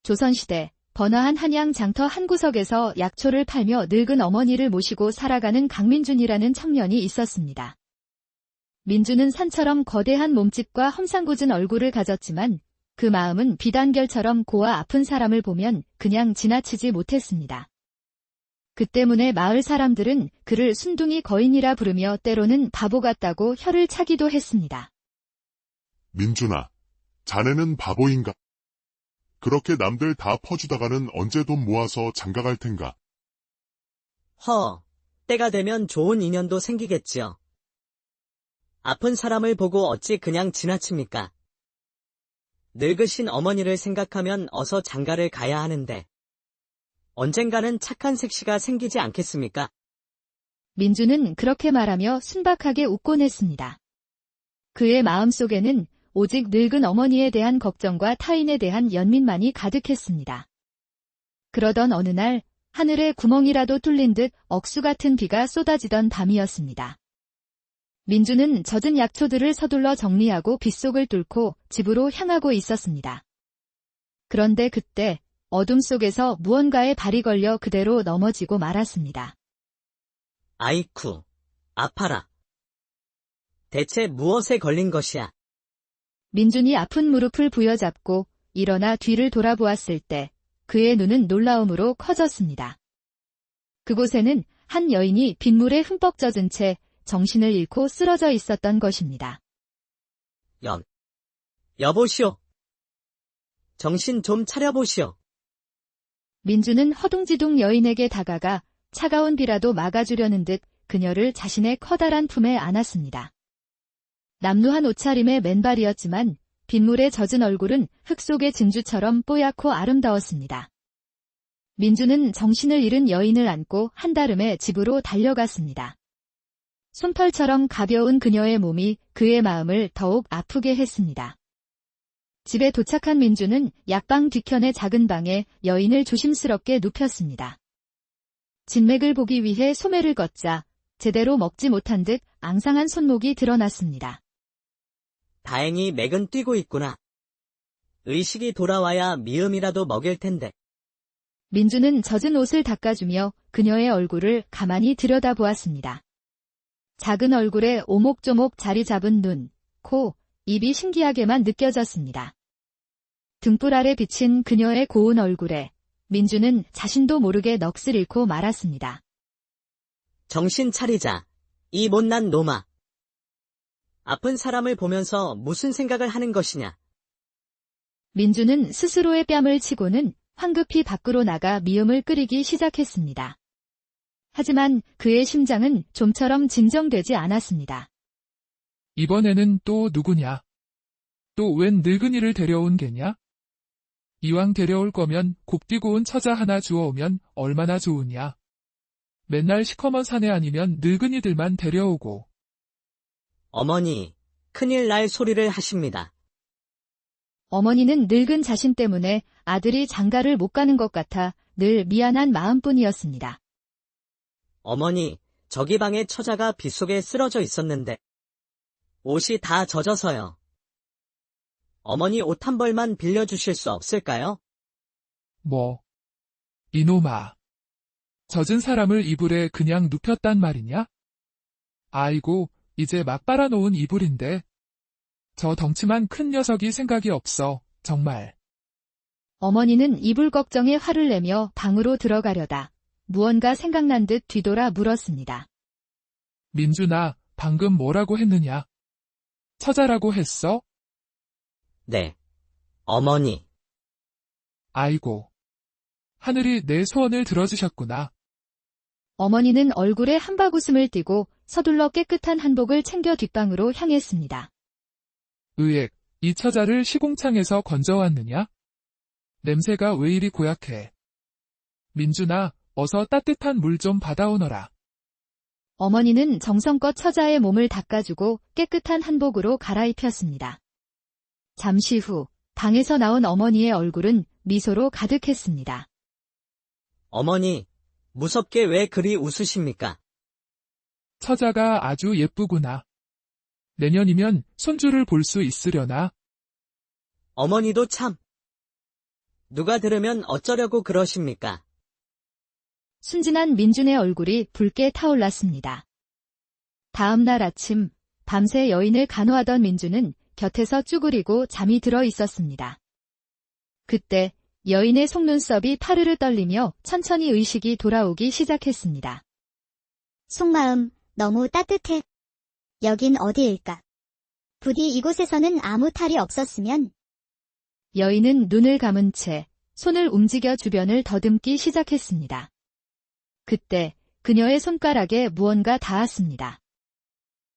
조선시대 번화한 한양 장터 한 구석에서 약초를 팔며 늙은 어머니를 모시고 살아가는 강민준이라는 청년이 있었습니다. 민준은 산처럼 거대한 몸집과 험상궂은 얼굴을 가졌지만 그 마음은 비단결처럼 고와 아픈 사람을 보면 그냥 지나치지 못했습니다. 그 때문에 마을 사람들은 그를 순둥이 거인이라 부르며 때로는 바보 같다고 혀를 차기도 했습니다. 민준아, 자네는 바보인가? 그렇게 남들 다 퍼주다가는 언제 돈 모아서 장가갈 텐가? 때가 되면 좋은 인연도 생기겠지요. 아픈 사람을 보고 어찌 그냥 지나칩니까? 늙으신 어머니를 생각하면 어서 장가를 가야 하는데 언젠가는 착한 색시가 생기지 않겠습니까? 민준은 그렇게 말하며 순박하게 웃곤 했습니다. 그의 마음속에는 오직 늙은 어머니에 대한 걱정과 타인에 대한 연민만이 가득했습니다. 그러던 어느 날 하늘에 구멍이라도 뚫린 듯 억수 같은 비가 쏟아지던 밤이었습니다. 민준은 젖은 약초들을 서둘러 정리하고 빗속을 뚫고 집으로 향하고 있었습니다. 그런데 그때 어둠 속에서 무언가에 발이 걸려 그대로 넘어지고 말았습니다. 아이쿠, 아파라. 대체 무엇에 걸린 것이야? 민준이 아픈 무릎을 부여잡고 일어나 뒤를 돌아보았을 때 그의 눈은 놀라움으로 커졌습니다. 그곳에는 한 여인이 빗물에 흠뻑 젖은 채 정신을 잃고 쓰러져 있었던 것입니다. 여보시오. 정신 좀 차려보시오. 민준은 허둥지둥 여인에게 다가가 차가운 비라도 막아주려는 듯 그녀를 자신의 커다란 품에 안았습니다. 남루한 옷차림의 맨발이었지만 빗물에 젖은 얼굴은 흙 속의 진주처럼 뽀얗고 아름다웠습니다. 민준은 정신을 잃은 여인을 안고 한달음에 집으로 달려갔습니다. 솜털처럼 가벼운 그녀의 몸이 그의 마음을 더욱 아프게 했습니다. 집에 도착한 민준은 약방 뒤편의 작은 방에 여인을 조심스럽게 눕혔습니다. 진맥을 보기 위해 소매를 걷자 제대로 먹지 못한 듯 앙상한 손목이 드러났습니다. 다행히 맥은 뛰고 있구나. 의식이 돌아와야 미음이라도 먹일 텐데. 민준은 젖은 옷을 닦아주며 그녀의 얼굴을 가만히 들여다보았습니다. 작은 얼굴에 오목조목 자리 잡은 눈, 코, 입이 신기하게만 느껴졌습니다. 등불 아래 비친 그녀의 고운 얼굴에 민준은 자신도 모르게 넋을 잃고 말았습니다. 정신 차리자, 이 못난 놈아. 아픈 사람을 보면서 무슨 생각을 하는 것이냐. 민준은 스스로의 뺨을 치고는 황급히 밖으로 나가 미음을 끓이기 시작했습니다. 하지만 그의 심장은 좀처럼 진정되지 않았습니다. 이번에는 또 누구냐? 또 웬 늙은이를 데려온 게냐? 이왕 데려올 거면 곱디고 온 처자 하나 주워오면 얼마나 좋으냐? 맨날 시커먼 사내 아니면 늙은이들만 데려오고. 어머니, 큰일 날 소리를 하십니다. 어머니는 늙은 자신 때문에 아들이 장가를 못 가는 것 같아 늘 미안한 마음뿐이었습니다. 어머니, 저기 방에 처자가 빗속에 쓰러져 있었는데 옷이 다 젖어서요. 어머니 옷 한 벌만 빌려주실 수 없을까요? 뭐, 이놈아. 젖은 사람을 이불에 그냥 눕혔단 말이냐? 아이고, 이제 막 빨아놓은 이불인데. 저 덩치만 큰 녀석이 생각이 없어, 정말. 어머니는 이불 걱정에 화를 내며 방으로 들어가려다 무언가 생각난 듯 뒤돌아 물었습니다. 민준아, 방금 뭐라고 했느냐? 처자라고 했어? 네, 어머니. 아이고. 하늘이 내 소원을 들어주셨구나. 어머니는 얼굴에 한바구음을 띠고 서둘러 깨끗한 한복을 챙겨 뒷방으로 향했습니다. 의액, 이 처자를 시궁창에서 건져왔느냐? 냄새가 왜 이리 고약해. 민준아, 어서 따뜻한 물 좀 받아오너라. 어머니는 정성껏 처자의 몸을 닦아주고 깨끗한 한복으로 갈아입혔습니다. 잠시 후 방에서 나온 어머니의 얼굴은 미소로 가득했습니다. 어머니, 무섭게 왜 그리 웃으십니까? 처자가 아주 예쁘구나. 내년이면 손주를 볼 수 있으려나? 어머니도 참. 누가 들으면 어쩌려고 그러십니까? 순진한 민준의 얼굴이 붉게 타올랐습니다. 다음 날 아침, 밤새 여인을 간호하던 민준은 곁에서 쭈그리고 잠이 들어 있었습니다. 그때 여인의 속눈썹이 파르르 떨리며 천천히 의식이 돌아오기 시작했습니다. 속마음, 너무 따뜻해. 여긴 어디일까? 부디 이곳에서는 아무 탈이 없었으면. 여인은 눈을 감은 채 손을 움직여 주변을 더듬기 시작했습니다. 그때 그녀의 손가락에 무언가 닿았습니다.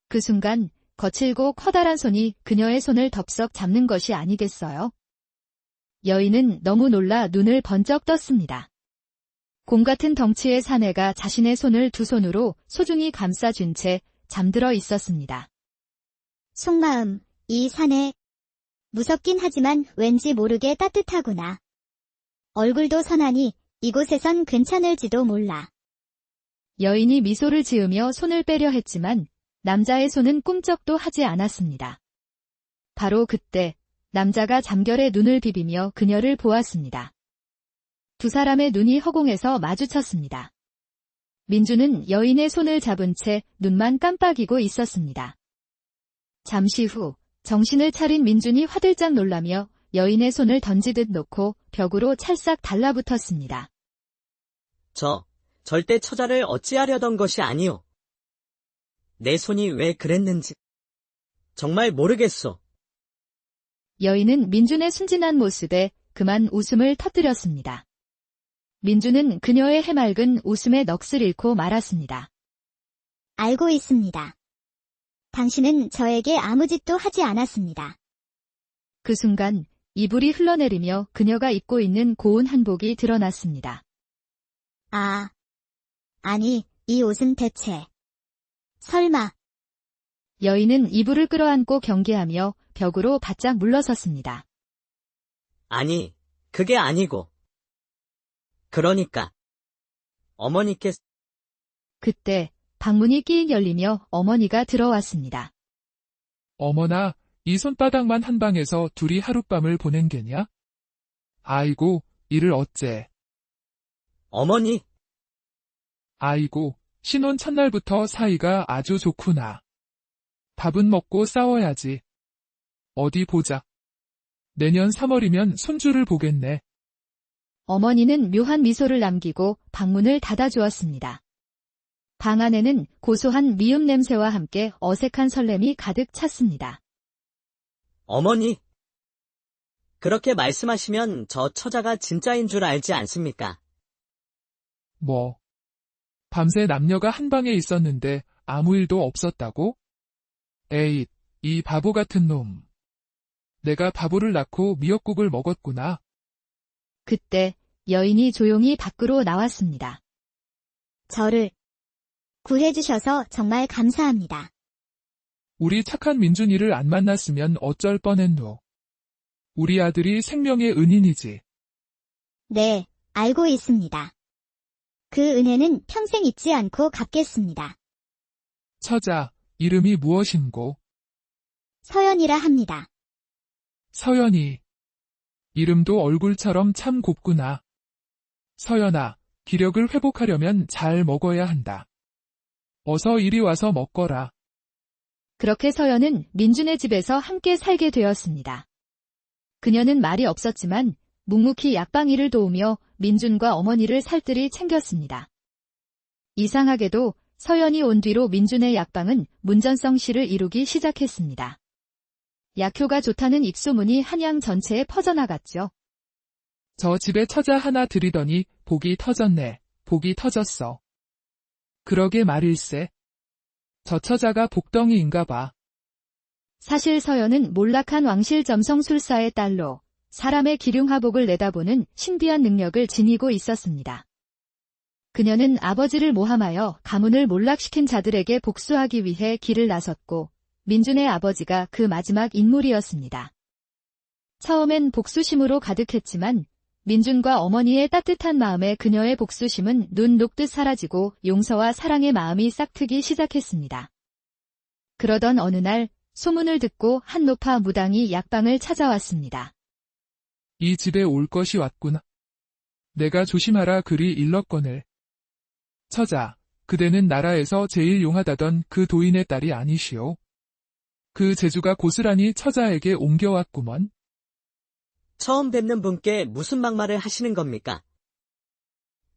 그 순간 거칠고 커다란 손이 그녀의 손을 덥석 잡는 것이 아니겠어요? 여인은 너무 놀라 눈을 번쩍 떴습니다. 곰 같은 덩치의 사내가 자신의 손을 두 손으로 소중히 감싸준 채 잠들어 있었습니다. 속마음, 이 사내. 무섭긴 하지만 왠지 모르게 따뜻하구나. 얼굴도 선하니 이곳에선 괜찮을지도 몰라. 여인이 미소를 지으며 손을 빼려 했지만 남자의 손은 꿈쩍도 하지 않았습니다. 바로 그때 남자가 잠결에 눈을 비비며 그녀를 보았습니다. 두 사람의 눈이 허공에서 마주쳤습니다. 민주는 여인의 손을 잡은 채 눈만 깜빡이고 있었습니다. 잠시 후 정신을 차린 민준이 화들짝 놀라며 여인의 손을 던지듯 놓고 벽으로 찰싹 달라붙었습니다. 절대 처자를 어찌하려던 것이 아니오. 내 손이 왜 그랬는지 정말 모르겠소. 여인은 민준의 순진한 모습에 그만 웃음을 터뜨렸습니다. 민준은 그녀의 해맑은 웃음에 넋을 잃고 말았습니다. 알고 있습니다. 당신은 저에게 아무 짓도 하지 않았습니다. 그 순간 이불이 흘러내리며 그녀가 입고 있는 고운 한복이 드러났습니다. 아니, 이 옷은 대체. 설마. 여인은 이불을 끌어안고 경계하며 벽으로 바짝 물러섰습니다. 아니, 그게 아니고. 그러니까 어머니께서. 그때 방문이 끼익 열리며 어머니가 들어왔습니다. 어머나, 이 손바닥만 한 방에서 둘이 하룻밤을 보낸 게냐? 아이고, 이를 어째. 어머니. 아이고, 신혼 첫날부터 사이가 아주 좋구나. 밥은 먹고 싸워야지. 어디 보자. 내년 3월이면 손주를 보겠네. 어머니는 묘한 미소를 남기고 방문을 닫아주었습니다. 방 안에는 고소한 미음 냄새와 함께 어색한 설렘이 가득 찼습니다. 어머니. 그렇게 말씀하시면 저 처자가 진짜인 줄 알지 않습니까? 뭐. 밤새 남녀가 한 방에 있었는데 아무 일도 없었다고? 에잇, 이 바보 같은 놈. 내가 바보를 낳고 미역국을 먹었구나. 그때 여인이 조용히 밖으로 나왔습니다. 저를 구해주셔서 정말 감사합니다. 우리 착한 민준이를 안 만났으면 어쩔 뻔했노. 우리 아들이 생명의 은인이지. 네, 알고 있습니다. 그 은혜는 평생 잊지 않고 갚겠습니다. 처자, 이름이 무엇인고? 서연이라 합니다. 서연이. 이름도 얼굴처럼 참 곱구나. 서연아, 기력을 회복하려면 잘 먹어야 한다. 어서 이리 와서 먹거라. 그렇게 서연은 민준의 집에서 함께 살게 되었습니다. 그녀는 말이 없었지만 묵묵히 약방 일을 도우며 민준과 어머니를 살뜰히 챙겼습니다. 이상하게도 서연이 온 뒤로 민준의 약방은 문전성시를 이루기 시작했습니다. 약효가 좋다는 입소문이 한양 전체에 퍼져나갔죠. 저 집에 처자 하나 들이더니 복이 터졌네. 복이 터졌어. 그러게 말일세. 저 처자가 복덩이인가 봐. 사실 서연은 몰락한 왕실 점성술사의 딸로 사람의 기륭하복을 내다보는 신비한 능력을 지니고 있었습니다. 그녀는 아버지를 모함하여 가문을 몰락시킨 자들에게 복수하기 위해 길을 나섰고 민준의 아버지가 그 마지막 인물이었습니다. 처음엔 복수심으로 가득했지만 민준과 어머니의 따뜻한 마음에 그녀의 복수심은 눈 녹듯 사라지고 용서와 사랑의 마음이 싹트기 시작했습니다. 그러던 어느 날 소문을 듣고 한노파 무당이 약방을 찾아왔습니다. 이 집에 올 것이 왔구나. 내가 조심하라 글이 일렀거늘. 처자, 그대는 나라에서 제일 용하다던 그 도인의 딸이 아니시오. 그 재주가 고스란히 처자에게 옮겨왔구먼. 처음 뵙는 분께 무슨 막말을 하시는 겁니까?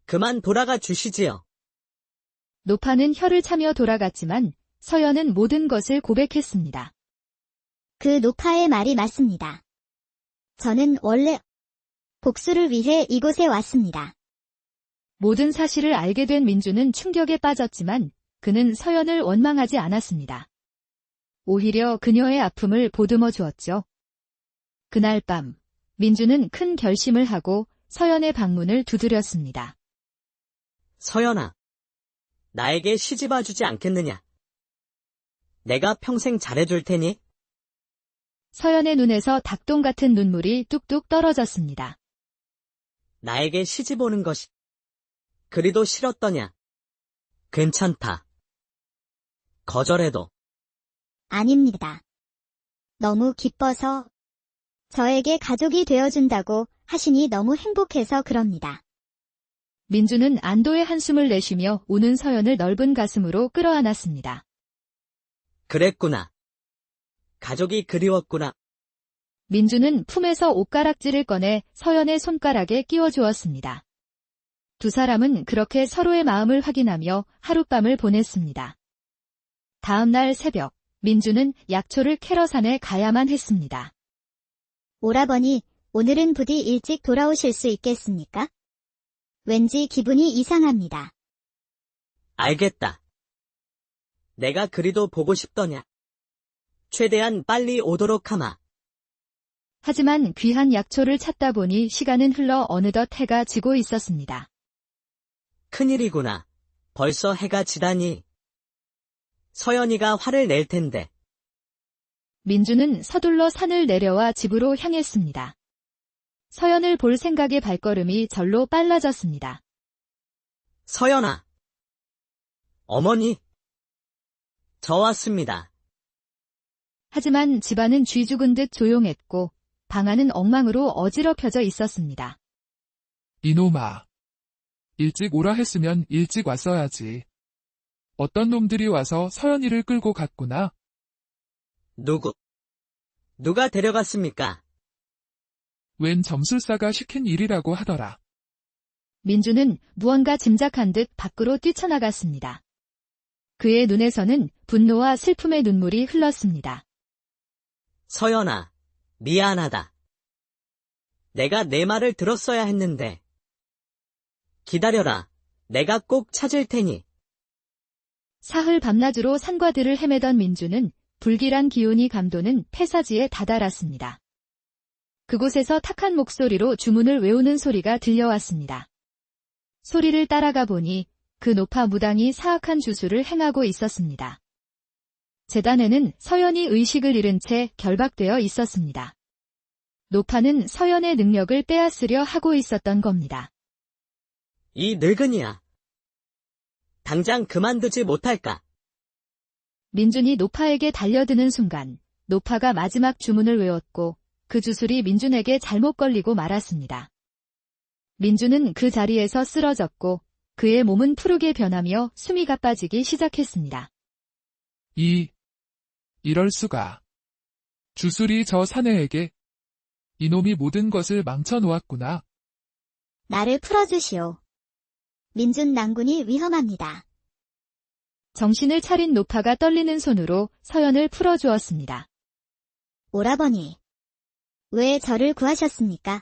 그만 돌아가 주시지요. 노파는 혀를 차며 돌아갔지만 서연은 모든 것을 고백했습니다. 그 노파의 말이 맞습니다. 저는 원래 복수를 위해 이곳에 왔습니다. 모든 사실을 알게 된 민주는 충격에 빠졌지만 그는 서연을 원망하지 않았습니다. 오히려 그녀의 아픔을 보듬어 주었죠. 그날 밤, 민주는 큰 결심을 하고 서연의 방문을 두드렸습니다. 서연아, 나에게 시집와 주지 않겠느냐? 내가 평생 잘해줄 테니? 서연의 눈에서 닭똥 같은 눈물이 뚝뚝 떨어졌습니다. 나에게 시집 오는 것이 그리도 싫었더냐? 괜찮다. 거절해도. 아닙니다. 너무 기뻐서 저에게 가족이 되어준다고 하시니 너무 행복해서 그럽니다. 민주는 안도의 한숨을 내쉬며 우는 서연을 넓은 가슴으로 끌어안았습니다. 그랬구나. 가족이 그리웠구나. 민주는 품에서 옷가락지를 꺼내 서연의 손가락에 끼워주었습니다. 두 사람은 그렇게 서로의 마음을 확인하며 하룻밤을 보냈습니다. 다음 날 새벽, 민주는 약초를 캐러 산에 가야만 했습니다. 오라버니, 오늘은 부디 일찍 돌아오실 수 있겠습니까? 왠지 기분이 이상합니다. 알겠다. 내가 그리도 보고 싶더냐. 최대한 빨리 오도록 하마. 하지만 귀한 약초를 찾다 보니 시간은 흘러 어느덧 해가 지고 있었습니다. 큰일이구나. 벌써 해가 지다니. 서연이가 화를 낼 텐데. 민주는 서둘러 산을 내려와 집으로 향했습니다. 서연을 볼 생각에 발걸음이 절로 빨라졌습니다. 서연아. 어머니. 저 왔습니다. 하지만 집안은 쥐 죽은 듯 조용했고 방 안은 엉망으로 어지럽혀져 있었습니다. 이놈아. 일찍 오라 했으면 일찍 왔어야지. 어떤 놈들이 와서 서연이를 끌고 갔구나. 누가 데려갔습니까? 웬 점술사가 시킨 일이라고 하더라. 민주는 무언가 짐작한 듯 밖으로 뛰쳐나갔습니다. 그의 눈에서는 분노와 슬픔의 눈물이 흘렀습니다. 서연아, 미안하다. 내가 내 말을 들었어야 했는데. 기다려라. 내가 꼭 찾을 테니. 사흘 밤낮으로 산과들을 헤매던 민주는 불길한 기운이 감도는 폐사지에 다다랐습니다. 그곳에서 탁한 목소리로 주문을 외우는 소리가 들려왔습니다. 소리를 따라가 보니 그 노파 무당이 사악한 주술을 행하고 있었습니다. 제단에는 서연이 의식을 잃은 채 결박되어 있었습니다. 노파는 서연의 능력을 빼앗으려 하고 있었던 겁니다. 이 늙은이야. 당장 그만두지 못할까? 민준이 노파에게 달려드는 순간 노파가 마지막 주문을 외웠고 그 주술이 민준에게 잘못 걸리고 말았습니다. 민준은 그 자리에서 쓰러졌고 그의 몸은 푸르게 변하며 숨이 가빠지기 시작했습니다. 이럴 수가. 주술이 저 사내에게 이놈이 모든 것을 망쳐놓았구나. 나를 풀어주시오. 민준 낭군이 위험합니다. 정신을 차린 노파가 떨리는 손으로 서연을 풀어주었습니다. 오라버니, 왜 저를 구하셨습니까?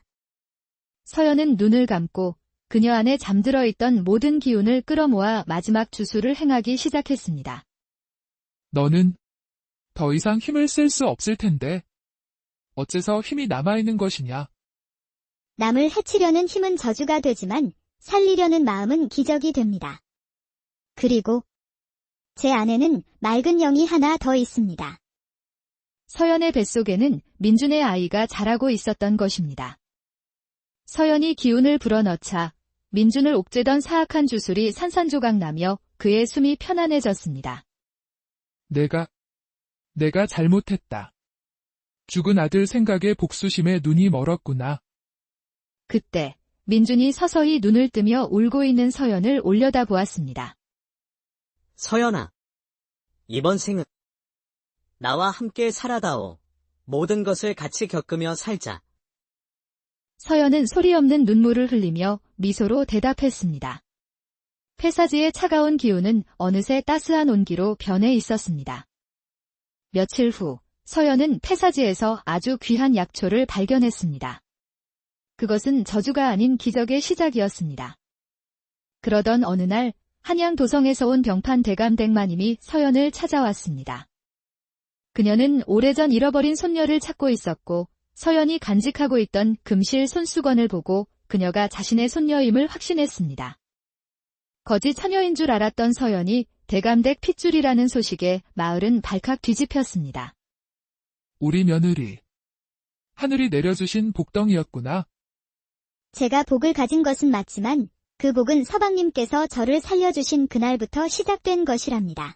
서연은 눈을 감고 그녀 안에 잠들어 있던 모든 기운을 끌어모아 마지막 주술을 행하기 시작했습니다. 너는 더 이상 힘을 쓸 수 없을 텐데. 어째서 힘이 남아있는 것이냐? 남을 해치려는 힘은 저주가 되지만 살리려는 마음은 기적이 됩니다. 그리고 제 안에는 맑은 영이 하나 더 있습니다. 서연의 뱃속에는 민준의 아이가 자라고 있었던 것입니다. 서연이 기운을 불어넣자 민준을 옥죄던 사악한 주술이 산산조각 나며 그의 숨이 편안해졌습니다. 내가 잘못했다. 죽은 아들 생각에 복수심에 눈이 멀었구나. 그때 민준이 서서히 눈을 뜨며 울고 있는 서연을 올려다보았습니다. 서연아. 이번 생은 나와 함께 살아다오. 모든 것을 같이 겪으며 살자. 서연은 소리 없는 눈물을 흘리며 미소로 대답했습니다. 폐사지의 차가운 기운은 어느새 따스한 온기로 변해 있었습니다. 며칠 후 서연은 폐사지에서 아주 귀한 약초를 발견했습니다. 그것은 저주가 아닌 기적의 시작이었습니다. 그러던 어느 날 한양 도성에서 온 병판 대감 댁마님이 서연을 찾아왔습니다. 그녀는 오래전 잃어버린 손녀를 찾고 있었고 서연이 간직하고 있던 금실 손수건을 보고 그녀가 자신의 손녀임을 확신했습니다. 거짓 처녀인 줄 알았던 서연이 대감댁 핏줄이라는 소식에 마을은 발칵 뒤집혔습니다. 우리 며느리. 하늘이 내려주신 복덩이였구나. 제가 복을 가진 것은 맞지만 그 복은 서방님께서 저를 살려주신 그날부터 시작된 것이랍니다.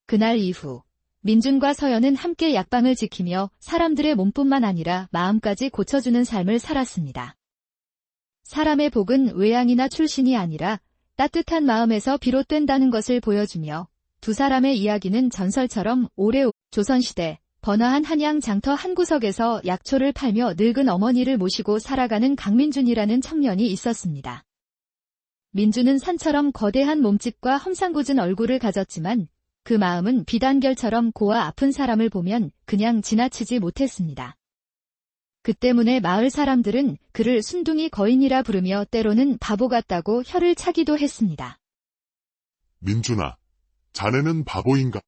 그날 이후 민준과 서연은 함께 약방을 지키며 사람들의 몸뿐만 아니라 마음까지 고쳐주는 삶을 살았습니다. 사람의 복은 외양이나 출신이 아니라 따뜻한 마음에서 비롯된다는 것을 보여주며 두 사람의 이야기는 전설처럼 오래 조선시대 번화한 한양 장터 한 구석에서 약초를 팔며 늙은 어머니를 모시고 살아가는 강민준이라는 청년이 있었습니다. 민준은 산처럼 거대한 몸집과 험상궂은 얼굴을 가졌지만 그 마음은 비단결처럼 고와 아픈 사람을 보면 그냥 지나치지 못했습니다. 그 때문에 마을 사람들은 그를 순둥이 거인이라 부르며 때로는 바보 같다고 혀를 차기도 했습니다. 민준아, 자네는 바보인가?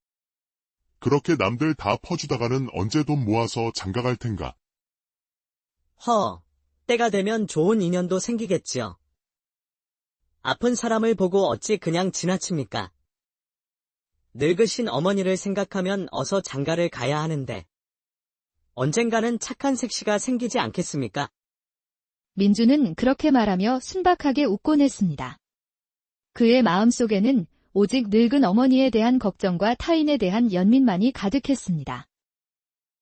그렇게 남들 다 퍼주다가는 언제 돈 모아서 장가갈 텐가? 때가 되면 좋은 인연도 생기겠지요. 아픈 사람을 보고 어찌 그냥 지나칩니까? 늙으신 어머니를 생각하면 어서 장가를 가야 하는데 언젠가는 착한 색시가 생기지 않겠습니까? 민준은 그렇게 말하며 순박하게 웃곤 했습니다. 그의 마음속에는 오직 늙은 어머니에 대한 걱정과 타인에 대한 연민만이 가득했습니다.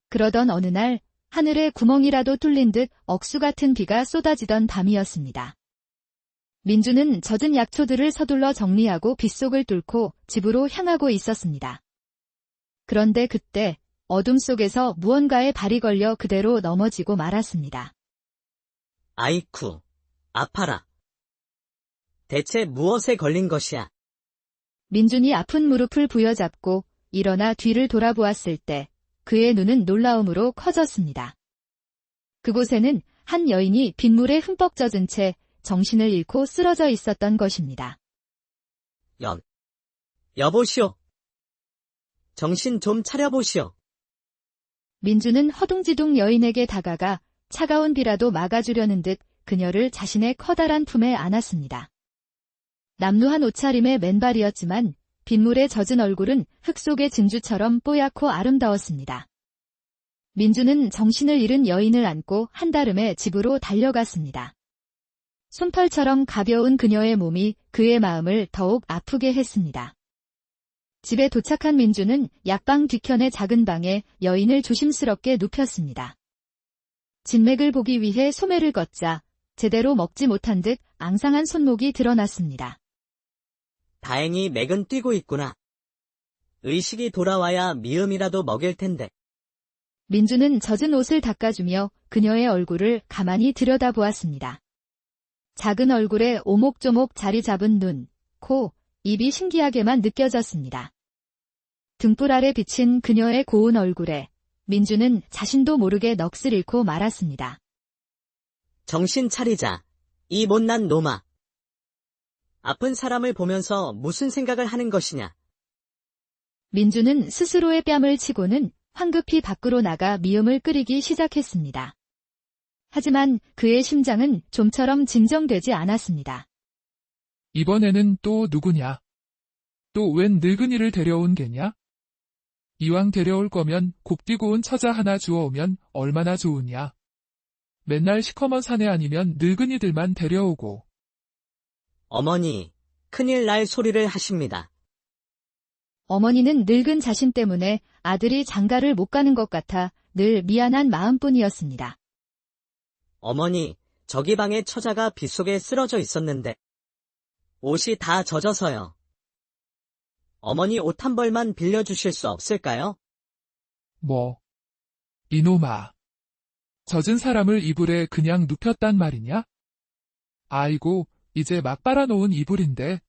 그러던 어느 날 하늘에 구멍이라도 뚫린 듯 억수 같은 비가 쏟아지던 밤이었습니다. 민준은 젖은 약초들을 서둘러 정리하고 빗속을 뚫고 집으로 향하고 있었습니다. 그런데 그때 어둠 속에서 무언가에 발이 걸려 그대로 넘어지고 말았습니다. 아이쿠, 아파라. 대체 무엇에 걸린 것이야? 민준이 아픈 무릎을 부여잡고 일어나 뒤를 돌아보았을 때 그의 눈은 놀라움으로 커졌습니다. 그곳에는 한 여인이 빗물에 흠뻑 젖은 채 정신을 잃고 쓰러져 있었던 것입니다. 여보시오. 정신 좀 차려보시오. 민준은 허둥지둥 여인에게 다가가 차가운 비라도 막아주려는 듯 그녀를 자신의 커다란 품에 안았습니다. 남루한 옷차림의 맨발이었지만 빗물에 젖은 얼굴은 흙 속의 진주처럼 뽀얗고 아름다웠습니다. 민준은 정신을 잃은 여인을 안고 한달음에 집으로 달려갔습니다. 솜털처럼 가벼운 그녀의 몸이 그의 마음을 더욱 아프게 했습니다. 집에 도착한 민준은 약방 뒤편의 작은 방에 여인을 조심스럽게 눕혔습니다. 진맥을 보기 위해 소매를 걷자 제대로 먹지 못한 듯 앙상한 손목이 드러났습니다. 다행히 맥은 뛰고 있구나. 의식이 돌아와야 미음이라도 먹일 텐데. 민준은 젖은 옷을 닦아주며 그녀의 얼굴을 가만히 들여다보았습니다. 작은 얼굴에 오목조목 자리 잡은 눈, 코, 입이 신기하게만 느껴졌습니다. 등불 아래 비친 그녀의 고운 얼굴에 민준은 자신도 모르게 넋을 잃고 말았습니다. 정신 차리자. 이 못난 놈아. 아픈 사람을 보면서 무슨 생각을 하는 것이냐. 민준은 스스로의 뺨을 치고는 황급히 밖으로 나가 미음을 끓이기 시작했습니다. 하지만 그의 심장은 좀처럼 진정되지 않았습니다. 이번에는 또 누구냐? 또 웬 늙은이를 데려온 게냐? 이왕 데려올 거면 곡디고 온 처자 하나 주워오면 얼마나 좋으냐? 맨날 시커먼 사내 아니면 늙은이들만 데려오고. 어머니, 큰일 날 소리를 하십니다. 어머니는 늙은 자신 때문에 아들이 장가를 못 가는 것 같아 늘 미안한 마음뿐이었습니다. 어머니, 저기 방에 처자가 빗속에 쓰러져 있었는데 옷이 다 젖어서요. 어머니 옷 한 벌만 빌려주실 수 없을까요? 뭐, 이놈아. 젖은 사람을 이불에 그냥 눕혔단 말이냐? 아이고, 이제 막 빨아놓은 이불인데.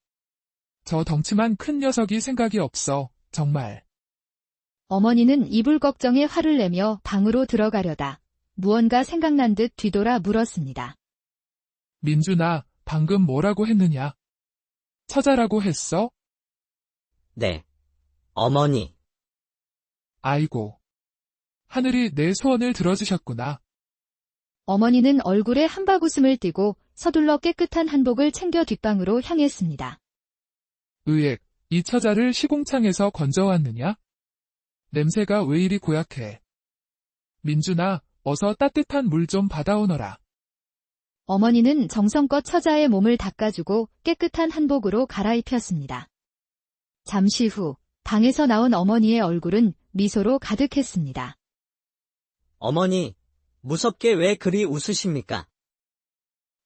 저 덩치만 큰 녀석이 생각이 없어, 정말. 어머니는 이불 걱정에 화를 내며 방으로 들어가려다 무언가 생각난 듯 뒤돌아 물었습니다. 민준아, 방금 뭐라고 했느냐? 처자라고 했어? 네. 어머니. 아이고. 하늘이 내 소원을 들어주셨구나. 어머니는 얼굴에 한박웃음을 띠고 서둘러 깨끗한 한복을 챙겨 뒷방으로 향했습니다. 의액, 이 처자를 시궁창에서 건져왔느냐? 냄새가 왜 이리 고약해. 민준아, 어서 따뜻한 물 좀 받아오너라. 어머니는 정성껏 처자의 몸을 닦아주고 깨끗한 한복으로 갈아입혔습니다. 잠시 후 방에서 나온 어머니의 얼굴은 미소로 가득했습니다. 어머니, 무섭게 왜 그리 웃으십니까?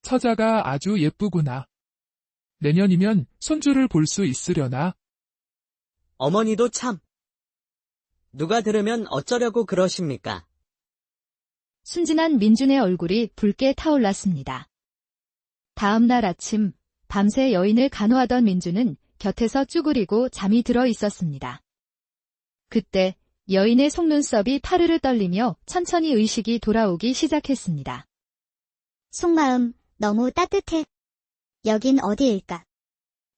처자가 아주 예쁘구나. 내년이면 손주를 볼 수 있으려나? 어머니도 참. 누가 들으면 어쩌려고 그러십니까? 순진한 민준의 얼굴이 붉게 타올랐습니다. 다음 날 아침, 밤새 여인을 간호하던 민준은 곁에서 쭈그리고 잠이 들어 있었습니다. 그때 여인의 속눈썹이 파르르 떨리며 천천히 의식이 돌아오기 시작했습니다. 속마음, 너무 따뜻해. 여긴 어디일까?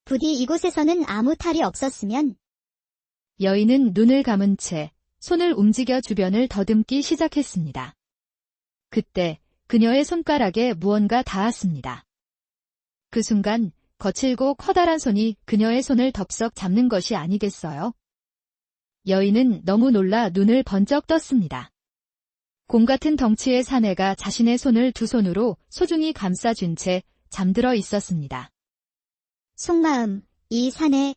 부디 이곳에서는 아무 탈이 없었으면. 여인은 눈을 감은 채 손을 움직여 주변을 더듬기 시작했습니다. 그때 그녀의 손가락에 무언가 닿았습니다. 그 순간 거칠고 커다란 손이 그녀의 손을 덥석 잡는 것이 아니겠어요? 여인은 너무 놀라 눈을 번쩍 떴습니다. 곰 같은 덩치의 사내가 자신의 손을 두 손으로 소중히 감싸준 채 잠들어 있었습니다. 속마음, 이 사내.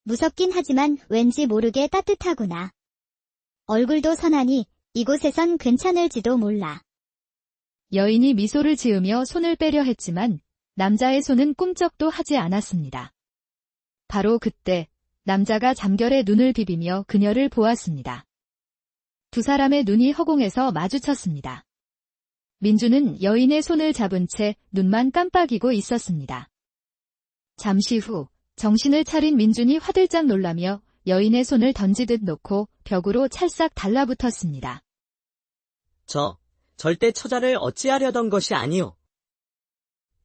무섭긴 하지만 왠지 모르게 따뜻하구나. 얼굴도 선하니 이곳에선 괜찮을지도 몰라. 여인이 미소를 지으며 손을 빼려 했지만 남자의 손은 꿈쩍도 하지 않았습니다. 바로 그때 남자가 잠결에 눈을 비비며 그녀를 보았습니다. 두 사람의 눈이 허공에서 마주쳤습니다. 민주는 여인의 손을 잡은 채 눈만 깜빡이고 있었습니다. 잠시 후 정신을 차린 민준이 화들짝 놀라며 여인의 손을 던지듯 놓고 벽으로 찰싹 달라붙었습니다. 절대 처자를 어찌하려던 것이 아니오.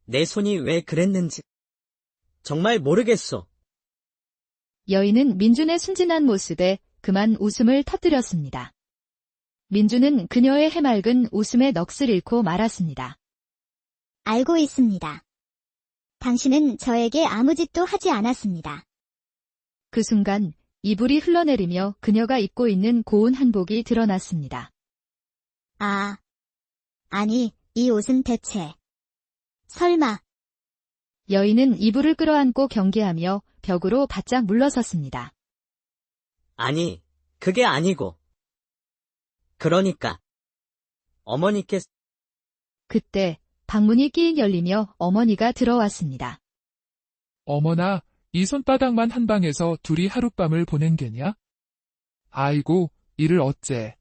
내 손이 왜 그랬는지 정말 모르겠소. 여인은 민준의 순진한 모습에 그만 웃음을 터뜨렸습니다. 민준은 그녀의 해맑은 웃음에 넋을 잃고 말았습니다. 알고 있습니다. 당신은 저에게 아무 짓도 하지 않았습니다. 그 순간 이불이 흘러내리며 그녀가 입고 있는 고운 한복이 드러났습니다. 아, 아니, 이 옷은 대체. 설마. 여인은 이불을 끌어안고 경계하며 벽으로 바짝 물러섰습니다. 아니, 그게 아니고. 그러니까 어머니께서. 그때 방문이 끼익 열리며 어머니가 들어왔습니다. 어머나, 이 손바닥만 한 방에서 둘이 하룻밤을 보낸 게냐? 아이고, 이를 어째.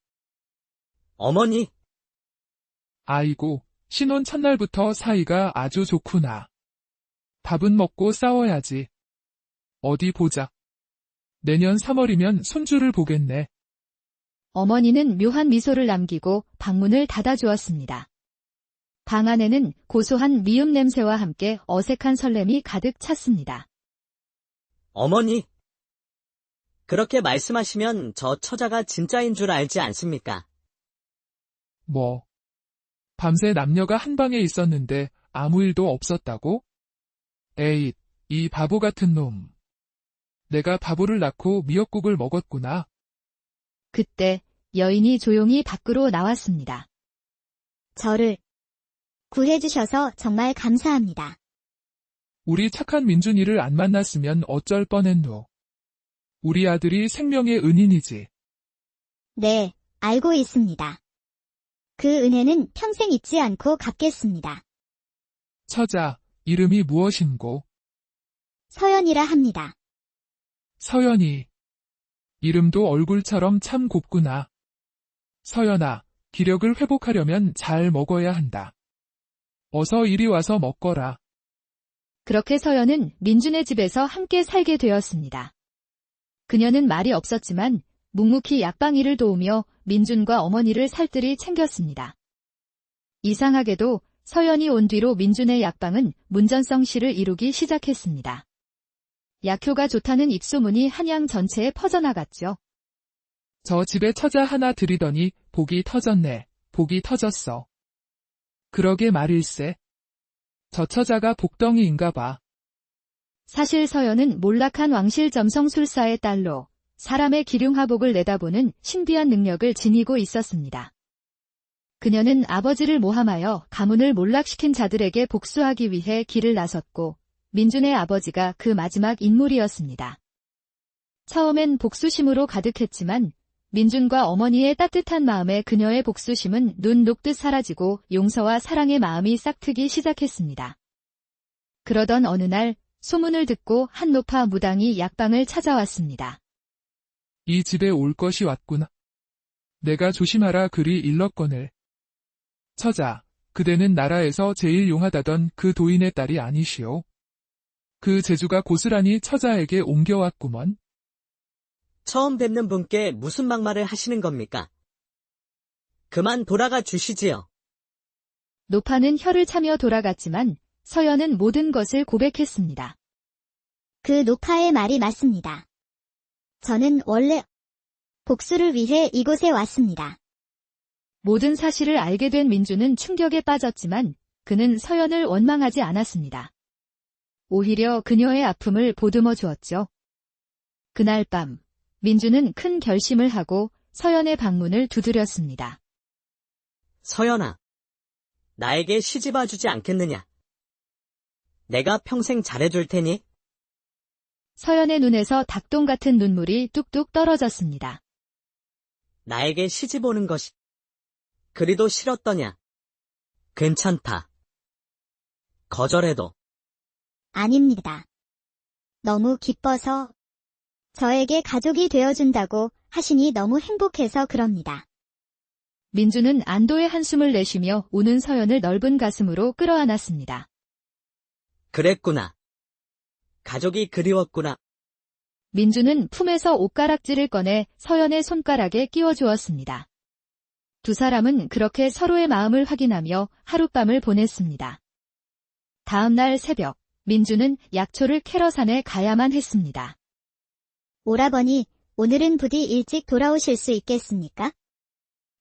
어머니. 아이고, 신혼 첫날부터 사이가 아주 좋구나. 밥은 먹고 싸워야지. 어디 보자. 내년 3월이면 손주를 보겠네. 어머니는 묘한 미소를 남기고 방문을 닫아주었습니다. 방 안에는 고소한 미음 냄새와 함께 어색한 설렘이 가득 찼습니다. 어머니. 그렇게 말씀하시면 저 처자가 진짜인 줄 알지 않습니까? 뭐. 밤새 남녀가 한 방에 있었는데 아무 일도 없었다고? 에잇, 이 바보 같은 놈. 내가 바보를 낳고 미역국을 먹었구나. 그때 여인이 조용히 밖으로 나왔습니다. 저를 구해주셔서 정말 감사합니다. 우리 착한 민준이를 안 만났으면 어쩔 뻔했노. 우리 아들이 생명의 은인이지. 네, 알고 있습니다. 그 은혜는 평생 잊지 않고 갚겠습니다. 처자, 이름이 무엇인고? 서연이라 합니다. 서연이. 이름도 얼굴처럼 참 곱구나. 서연아, 기력을 회복하려면 잘 먹어야 한다. 어서 이리 와서 먹거라. 그렇게 서연은 민준의 집에서 함께 살게 되었습니다. 그녀는 말이 없었지만 묵묵히 약방 일을 도우며 민준과 어머니를 살뜰히 챙겼습니다. 이상하게도 서연이 온 뒤로 민준의 약방은 문전성시를 이루기 시작했습니다. 약효가 좋다는 입소문이 한양 전체에 퍼져나갔죠. 저 집에 처자 하나 들이더니 복이 터졌네. 복이 터졌어. 그러게 말일세. 저 처자가 복덩이인가 봐. 사실 서연은 몰락한 왕실 점성술사의 딸로 사람의 기륭하복을 내다보는 신비한 능력을 지니고 있었습니다. 그녀는 아버지를 모함하여 가문을 몰락시킨 자들에게 복수하기 위해 길을 나섰고 민준의 아버지가 그 마지막 인물이었습니다. 처음엔 복수심으로 가득했지만 민준과 어머니의 따뜻한 마음에 그녀의 복수심은 눈 녹듯 사라지고 용서와 사랑의 마음이 싹트기 시작했습니다. 그러던 어느 날 소문을 듣고 한 노파 무당이 약방을 찾아왔습니다. 이 집에 올 것이 왔구나. 내가 조심하라 글이 일렀거늘. 처자, 그대는 나라에서 제일 용하다던 그 도인의 딸이 아니시오. 그 재주가 고스란히 처자에게 옮겨왔구먼. 처음 뵙는 분께 무슨 막말을 하시는 겁니까? 그만 돌아가 주시지요. 노파는 혀를 차며 돌아갔지만 서연은 모든 것을 고백했습니다. 그 노파의 말이 맞습니다. 저는 원래 복수를 위해 이곳에 왔습니다. 모든 사실을 알게 된 민준은 충격에 빠졌지만 그는 서연을 원망하지 않았습니다. 오히려 그녀의 아픔을 보듬어 주었죠. 그날 밤 민준은 큰 결심을 하고 서연의 방문을 두드렸습니다. 서연아, 나에게 시집와 주지 않겠느냐? 내가 평생 잘해줄 테니? 서연의 눈에서 닭똥 같은 눈물이 뚝뚝 떨어졌습니다. 나에게 시집 오는 것이 그리도 싫었더냐? 괜찮다. 거절해도. 아닙니다. 너무 기뻐서 저에게 가족이 되어준다고 하시니 너무 행복해서 그럽니다. 민준은 안도의 한숨을 내쉬며 우는 서연을 넓은 가슴으로 끌어안았습니다. 그랬구나. 가족이 그리웠구나. 민준은 품에서 옷가락지를 꺼내 서연의 손가락에 끼워주었습니다. 두 사람은 그렇게 서로의 마음을 확인하며 하룻밤을 보냈습니다. 다음 날 새벽, 민준은 약초를 캐러 산에 가야만 했습니다. 오라버니, 오늘은 부디 일찍 돌아오실 수 있겠습니까?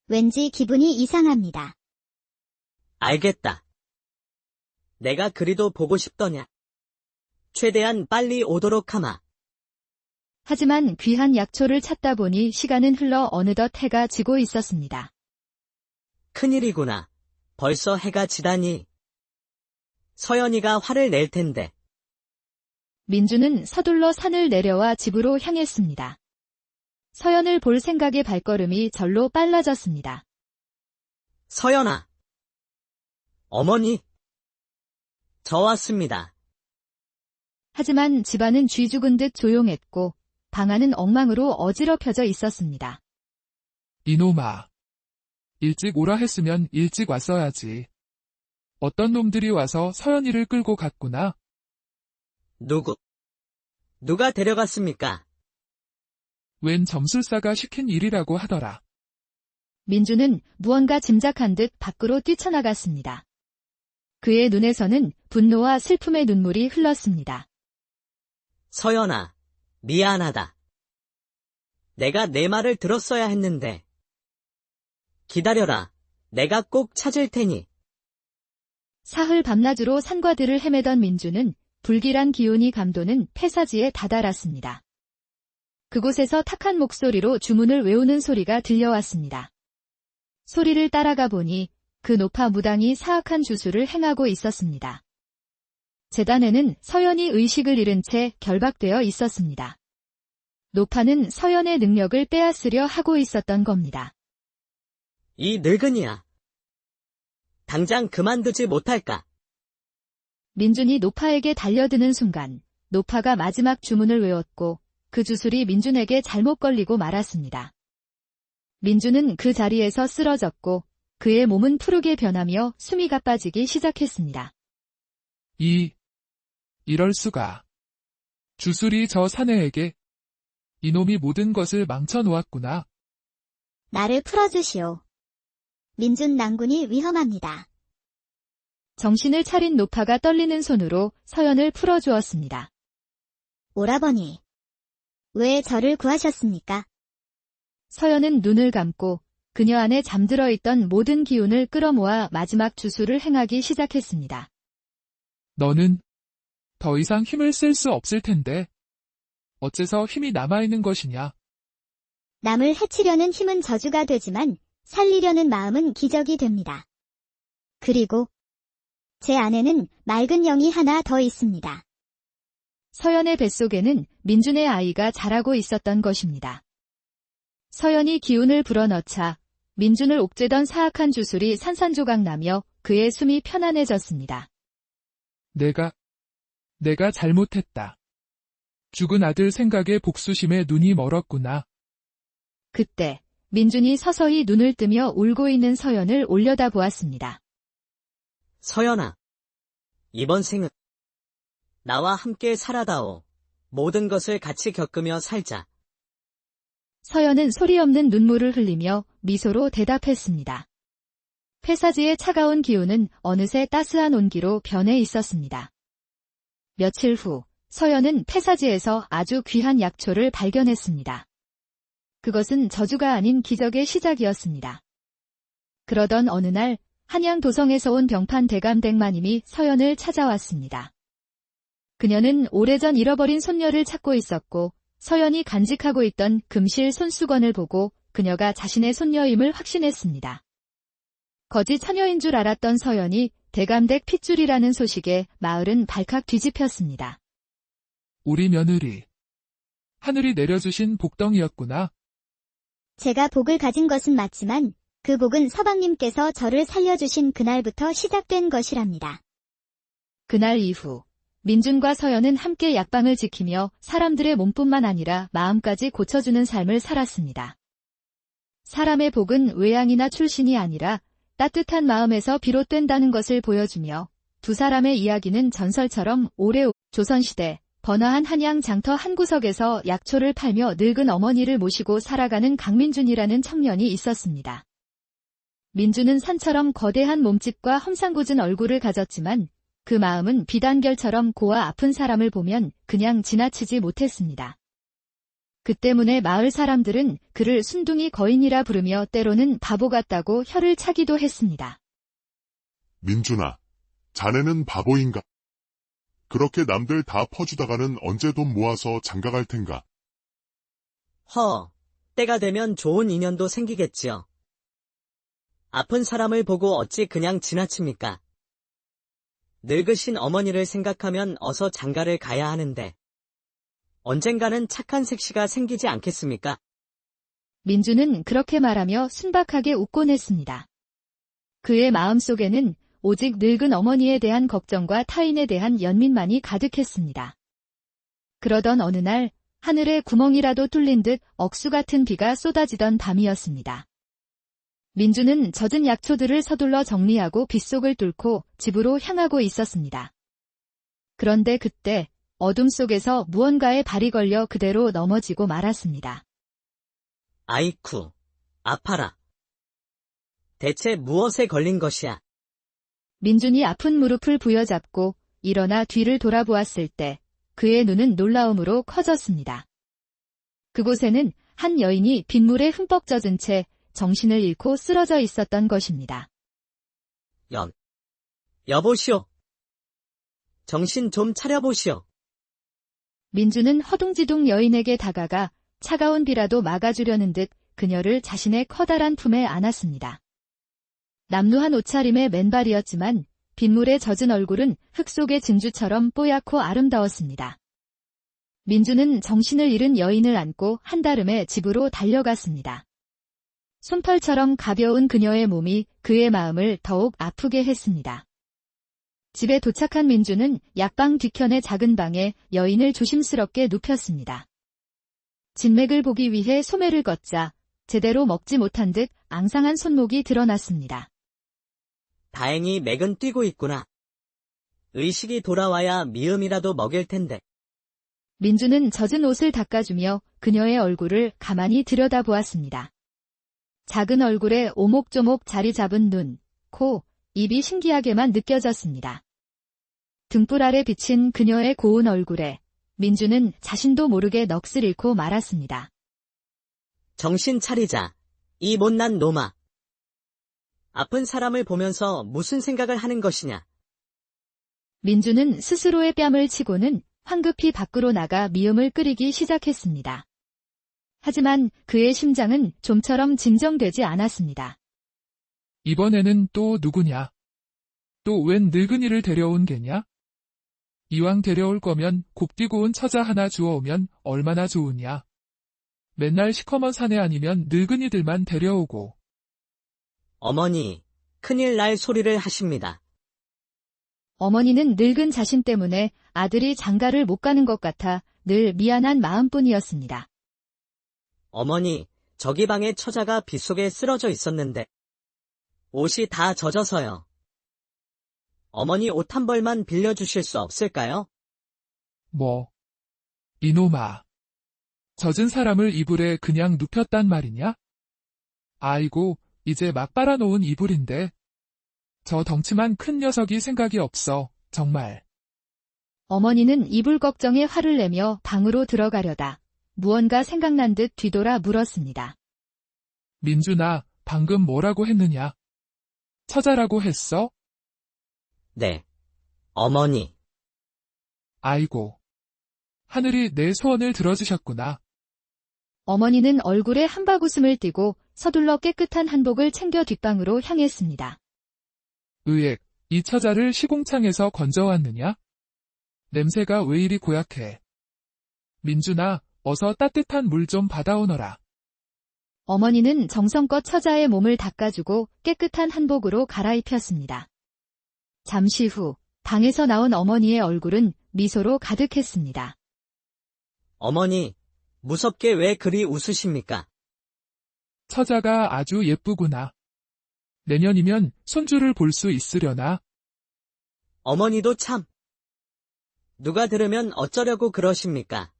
왠지 기분이 이상합니다. 알겠다. 내가 그리도 보고 싶더냐. 최대한 빨리 오도록 하마. 하지만 귀한 약초를 찾다 보니 시간은 흘러 어느덧 해가 지고 있었습니다. 큰일이구나. 벌써 해가 지다니. 서연이가 화를 낼 텐데. 민준은 서둘러 산을 내려와 집으로 향했습니다. 서연을 볼 생각에 발걸음이 절로 빨라졌습니다. 서연아. 어머니. 저 왔습니다. 하지만 집안은 쥐 죽은 듯 조용했고 방 안은 엉망으로 어지럽혀져 있었습니다. 이놈아. 일찍 오라 했으면 일찍 왔어야지. 어떤 놈들이 와서 서연이를 끌고 갔구나. 누가 데려갔습니까? 웬 점술사가 시킨 일이라고 하더라. 민준은 무언가 짐작한 듯 밖으로 뛰쳐나갔습니다. 그의 눈에서는 분노와 슬픔의 눈물이 흘렀습니다. 서연아, 미안하다. 내가 내 말을 들었어야 했는데. 기다려라. 내가 꼭 찾을 테니. 사흘 밤낮으로 산과들을 헤매던 민준은 불길한 기운이 감도는 폐사지에 다다랐습니다. 그곳에서 탁한 목소리로 주문을 외우는 소리가 들려왔습니다. 소리를 따라가 보니 그 노파 무당이 사악한 주술을 행하고 있었습니다. 제단에는 서연이 의식을 잃은 채 결박되어 있었습니다. 노파는 서연의 능력을 빼앗으려 하고 있었던 겁니다. 이 늙은이야. 당장 그만두지 못할까? 민준이 노파에게 달려드는 순간 노파가 마지막 주문을 외웠고 그 주술이 민준에게 잘못 걸리고 말았습니다. 민준은 그 자리에서 쓰러졌고 그의 몸은 푸르게 변하며 숨이 가빠지기 시작했습니다. 이럴 수가. 주술이 저 사내에게 이놈이 모든 것을 망쳐놓았구나. 나를 풀어주시오. 민준 낭군이 위험합니다. 정신을 차린 노파가 떨리는 손으로 서연을 풀어주었습니다. 오라버니. 왜 저를 구하셨습니까? 서연은 눈을 감고 그녀 안에 잠들어 있던 모든 기운을 끌어모아 마지막 주술을 행하기 시작했습니다. 너는 더 이상 힘을 쓸 수 없을 텐데 어째서 힘이 남아있는 것이냐? 남을 해치려는 힘은 저주가 되지만 살리려는 마음은 기적이 됩니다. 그리고 제 안에는 맑은 영이 하나 더 있습니다. 서연의 뱃속에는 민준의 아이가 자라고 있었던 것입니다. 서연이 기운을 불어넣자 민준을 옥죄던 사악한 주술이 산산조각 나며 그의 숨이 편안해졌습니다. 내가 잘못했다. 죽은 아들 생각에 복수심에 눈이 멀었구나. 그때 민준이 서서히 눈을 뜨며 울고 있는 서연을 올려다보았습니다. 서연아, 이번 생은 나와 함께 살아다오. 모든 것을 같이 겪으며 살자. 서연은 소리 없는 눈물을 흘리며 미소로 대답했습니다. 폐사지의 차가운 기운은 어느새 따스한 온기로 변해 있었습니다. 며칠 후 서연은 폐사지에서 아주 귀한 약초를 발견했습니다. 그것은 저주가 아닌 기적의 시작이었습니다. 그러던 어느 날 한양 도성에서 온 병판 대감 댁마님이 서연을 찾아왔습니다. 그녀는 오래전 잃어버린 손녀를 찾고 있었고 서연이 간직하고 있던 금실 손수건을 보고 그녀가 자신의 손녀임을 확신했습니다. 거짓 처녀인 줄 알았던 서연이 대감댁 핏줄이라는 소식에 마을은 발칵 뒤집혔습니다. 우리 며느리. 하늘이 내려주신 복덩이였구나. 제가 복을 가진 것은 맞지만 그 복은 서방님께서 저를 살려주신 그날부터 시작된 것이랍니다. 그날 이후 민준과 서연은 함께 약방을 지키며 사람들의 몸뿐만 아니라 마음까지 고쳐주는 삶을 살았습니다. 사람의 복은 외양이나 출신이 아니라 따뜻한 마음에서 비롯된다는 것을 보여주며 두 사람의 이야기는 전설처럼 오래 조선시대 번화한 한양 장터 한 구석에서 약초를 팔며 늙은 어머니를 모시고 살아가는 강민준이라는 청년이 있었습니다. 민준은 산처럼 거대한 몸집과 험상궂은 얼굴을 가졌지만 그 마음은 비단결처럼 고와 아픈 사람을 보면 그냥 지나치지 못했습니다. 그 때문에 마을 사람들은 그를 순둥이 거인이라 부르며 때로는 바보 같다고 혀를 차기도 했습니다. 민준아, 자네는 바보인가? 그렇게 남들 다 퍼주다가는 언제 돈 모아서 장가갈 텐가? 때가 되면 좋은 인연도 생기겠지요. 아픈 사람을 보고 어찌 그냥 지나칩니까? 늙으신 어머니를 생각하면 어서 장가를 가야 하는데 언젠가는 착한 색시가 생기지 않겠습니까? 민준은 그렇게 말하며 순박하게 웃곤 했습니다. 그의 마음속에는 오직 늙은 어머니에 대한 걱정과 타인에 대한 연민만이 가득했습니다. 그러던 어느 날 하늘에 구멍이라도 뚫린 듯 억수 같은 비가 쏟아지던 밤이었습니다. 민준은 젖은 약초들을 서둘러 정리하고 빗속을 뚫고 집으로 향하고 있었습니다. 그런데 그때 어둠 속에서 무언가에 발이 걸려 그대로 넘어지고 말았습니다. 아이쿠, 아파라. 대체 무엇에 걸린 것이야? 민준이 아픈 무릎을 부여잡고 일어나 뒤를 돌아보았을 때 그의 눈은 놀라움으로 커졌습니다. 그곳에는 한 여인이 빗물에 흠뻑 젖은 채 정신을 잃고 쓰러져 있었던 것입니다. 여보시오. 정신 좀 차려보시오. 민준은 허둥지둥 여인에게 다가가 차가운 비라도 막아주려는 듯 그녀를 자신의 커다란 품에 안았습니다. 남루한 옷차림의 맨발이었지만 빗물에 젖은 얼굴은 흙 속의 진주처럼 뽀얗고 아름다웠습니다. 민준은 정신을 잃은 여인을 안고 한달음에 집으로 달려갔습니다. 솜털처럼 가벼운 그녀의 몸이 그의 마음을 더욱 아프게 했습니다. 집에 도착한 민주는 약방 뒤편의 작은 방에 여인을 조심스럽게 눕혔습니다. 진맥을 보기 위해 소매를 걷자 제대로 먹지 못한 듯 앙상한 손목이 드러났습니다. 다행히 맥은 뛰고 있구나. 의식이 돌아와야 미음이라도 먹일 텐데. 민주는 젖은 옷을 닦아주며 그녀의 얼굴을 가만히 들여다보았습니다. 작은 얼굴에 오목조목 자리 잡은 눈, 코, 입이 신기하게만 느껴졌습니다. 등불 아래 비친 그녀의 고운 얼굴에 민주는 자신도 모르게 넋을 잃고 말았습니다. 정신 차리자. 이 못난 놈아. 아픈 사람을 보면서 무슨 생각을 하는 것이냐. 민주는 스스로의 뺨을 치고는 황급히 밖으로 나가 미음을 끓이기 시작했습니다. 하지만 그의 심장은 좀처럼 진정되지 않았습니다. 이번에는 또 누구냐? 또 웬 늙은이를 데려온 게냐? 이왕 데려올 거면 곱디고 온 처자 하나 주워오면 얼마나 좋으냐? 맨날 시커먼 사내 아니면 늙은이들만 데려오고. 어머니, 큰일 날 소리를 하십니다. 어머니는 늙은 자신 때문에 아들이 장가를 못 가는 것 같아 늘 미안한 마음뿐이었습니다. 어머니, 저기 방에 처자가 빗속에 쓰러져 있었는데 옷이 다 젖어서요. 어머니 옷 한 벌만 빌려주실 수 없을까요? 뭐? 이놈아. 젖은 사람을 이불에 그냥 눕혔단 말이냐? 아이고, 이제 막 빨아놓은 이불인데. 저 덩치만 큰 녀석이 생각이 없어, 정말. 어머니는 이불 걱정에 화를 내며 방으로 들어가려다 무언가 생각난 듯 뒤돌아 물었습니다. 민준아, 방금 뭐라고 했느냐? 처자라고 했어? 네. 어머니. 아이고. 하늘이 내 소원을 들어주셨구나. 어머니는 얼굴에 한바구음을 띠고 서둘러 깨끗한 한복을 챙겨 뒷방으로 향했습니다. 의액, 이 처자를 시궁창에서 건져왔느냐? 냄새가 왜 이리 고약해. 민준아, 어서 따뜻한 물 좀 받아오너라. 어머니는 정성껏 처자의 몸을 닦아주고 깨끗한 한복으로 갈아입혔습니다. 잠시 후 방에서 나온 어머니의 얼굴은 미소로 가득했습니다. 어머니, 무섭게 왜 그리 웃으십니까? 처자가 아주 예쁘구나. 내년이면 손주를 볼 수 있으려나? 어머니도 참. 누가 들으면 어쩌려고 그러십니까?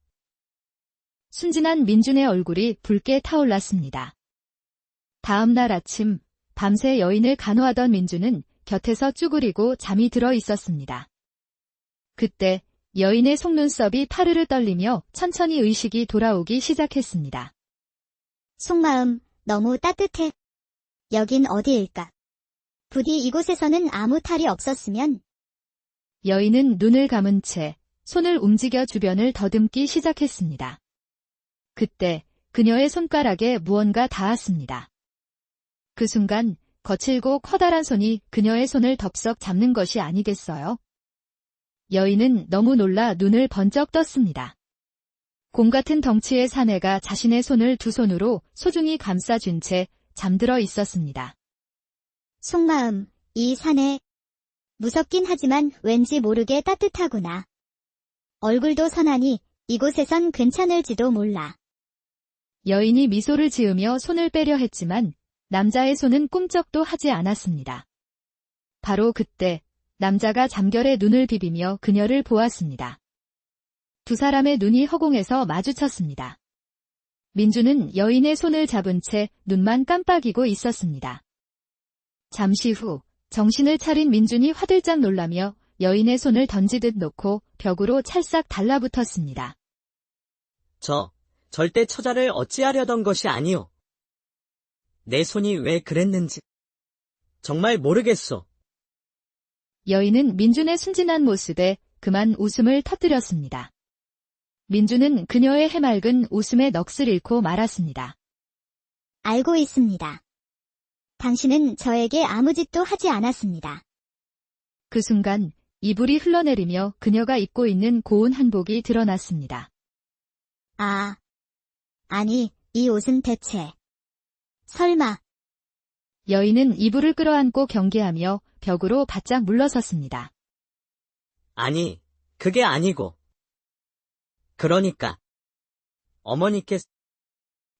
순진한 민준의 얼굴이 붉게 타올랐습니다. 다음 날 아침, 밤새 여인을 간호하던 민준은 곁에서 쭈그리고 잠이 들어 있었습니다. 그때 여인의 속눈썹이 파르르 떨리며 천천히 의식이 돌아오기 시작했습니다. 속마음, 너무 따뜻해. 여긴 어디일까? 부디 이곳에서는 아무 탈이 없었으면. 여인은 눈을 감은 채 손을 움직여 주변을 더듬기 시작했습니다. 그때 그녀의 손가락에 무언가 닿았습니다. 그 순간 거칠고 커다란 손이 그녀의 손을 덥석 잡는 것이 아니겠어요? 여인은 너무 놀라 눈을 번쩍 떴습니다. 곰 같은 덩치의 사내가 자신의 손을 두 손으로 소중히 감싸준 채 잠들어 있었습니다. 속마음, 이 사내. 무섭긴 하지만 왠지 모르게 따뜻하구나. 얼굴도 선하니 이곳에선 괜찮을지도 몰라. 여인이 미소를 지으며 손을 빼려 했지만 남자의 손은 꿈쩍도 하지 않았습니다. 바로 그때 남자가 잠결에 눈을 비비며 그녀를 보았습니다. 두 사람의 눈이 허공에서 마주쳤습니다. 민주는 여인의 손을 잡은 채 눈만 깜빡이고 있었습니다. 잠시 후 정신을 차린 민준이 화들짝 놀라며 여인의 손을 던지듯 놓고 벽으로 찰싹 달라붙었습니다. 절대 처자를 어찌하려던 것이 아니오. 내 손이 왜 그랬는지 정말 모르겠소. 여인은 민준의 순진한 모습에 그만 웃음을 터뜨렸습니다. 민준은 그녀의 해맑은 웃음에 넋을 잃고 말았습니다. 알고 있습니다. 당신은 저에게 아무 짓도 하지 않았습니다. 그 순간 이불이 흘러내리며 그녀가 입고 있는 고운 한복이 드러났습니다. 아, 아니, 이 옷은 대체. 설마. 여인은 이불을 끌어안고 경계하며 벽으로 바짝 물러섰습니다. 아니, 그게 아니고. 그러니까. 어머니께서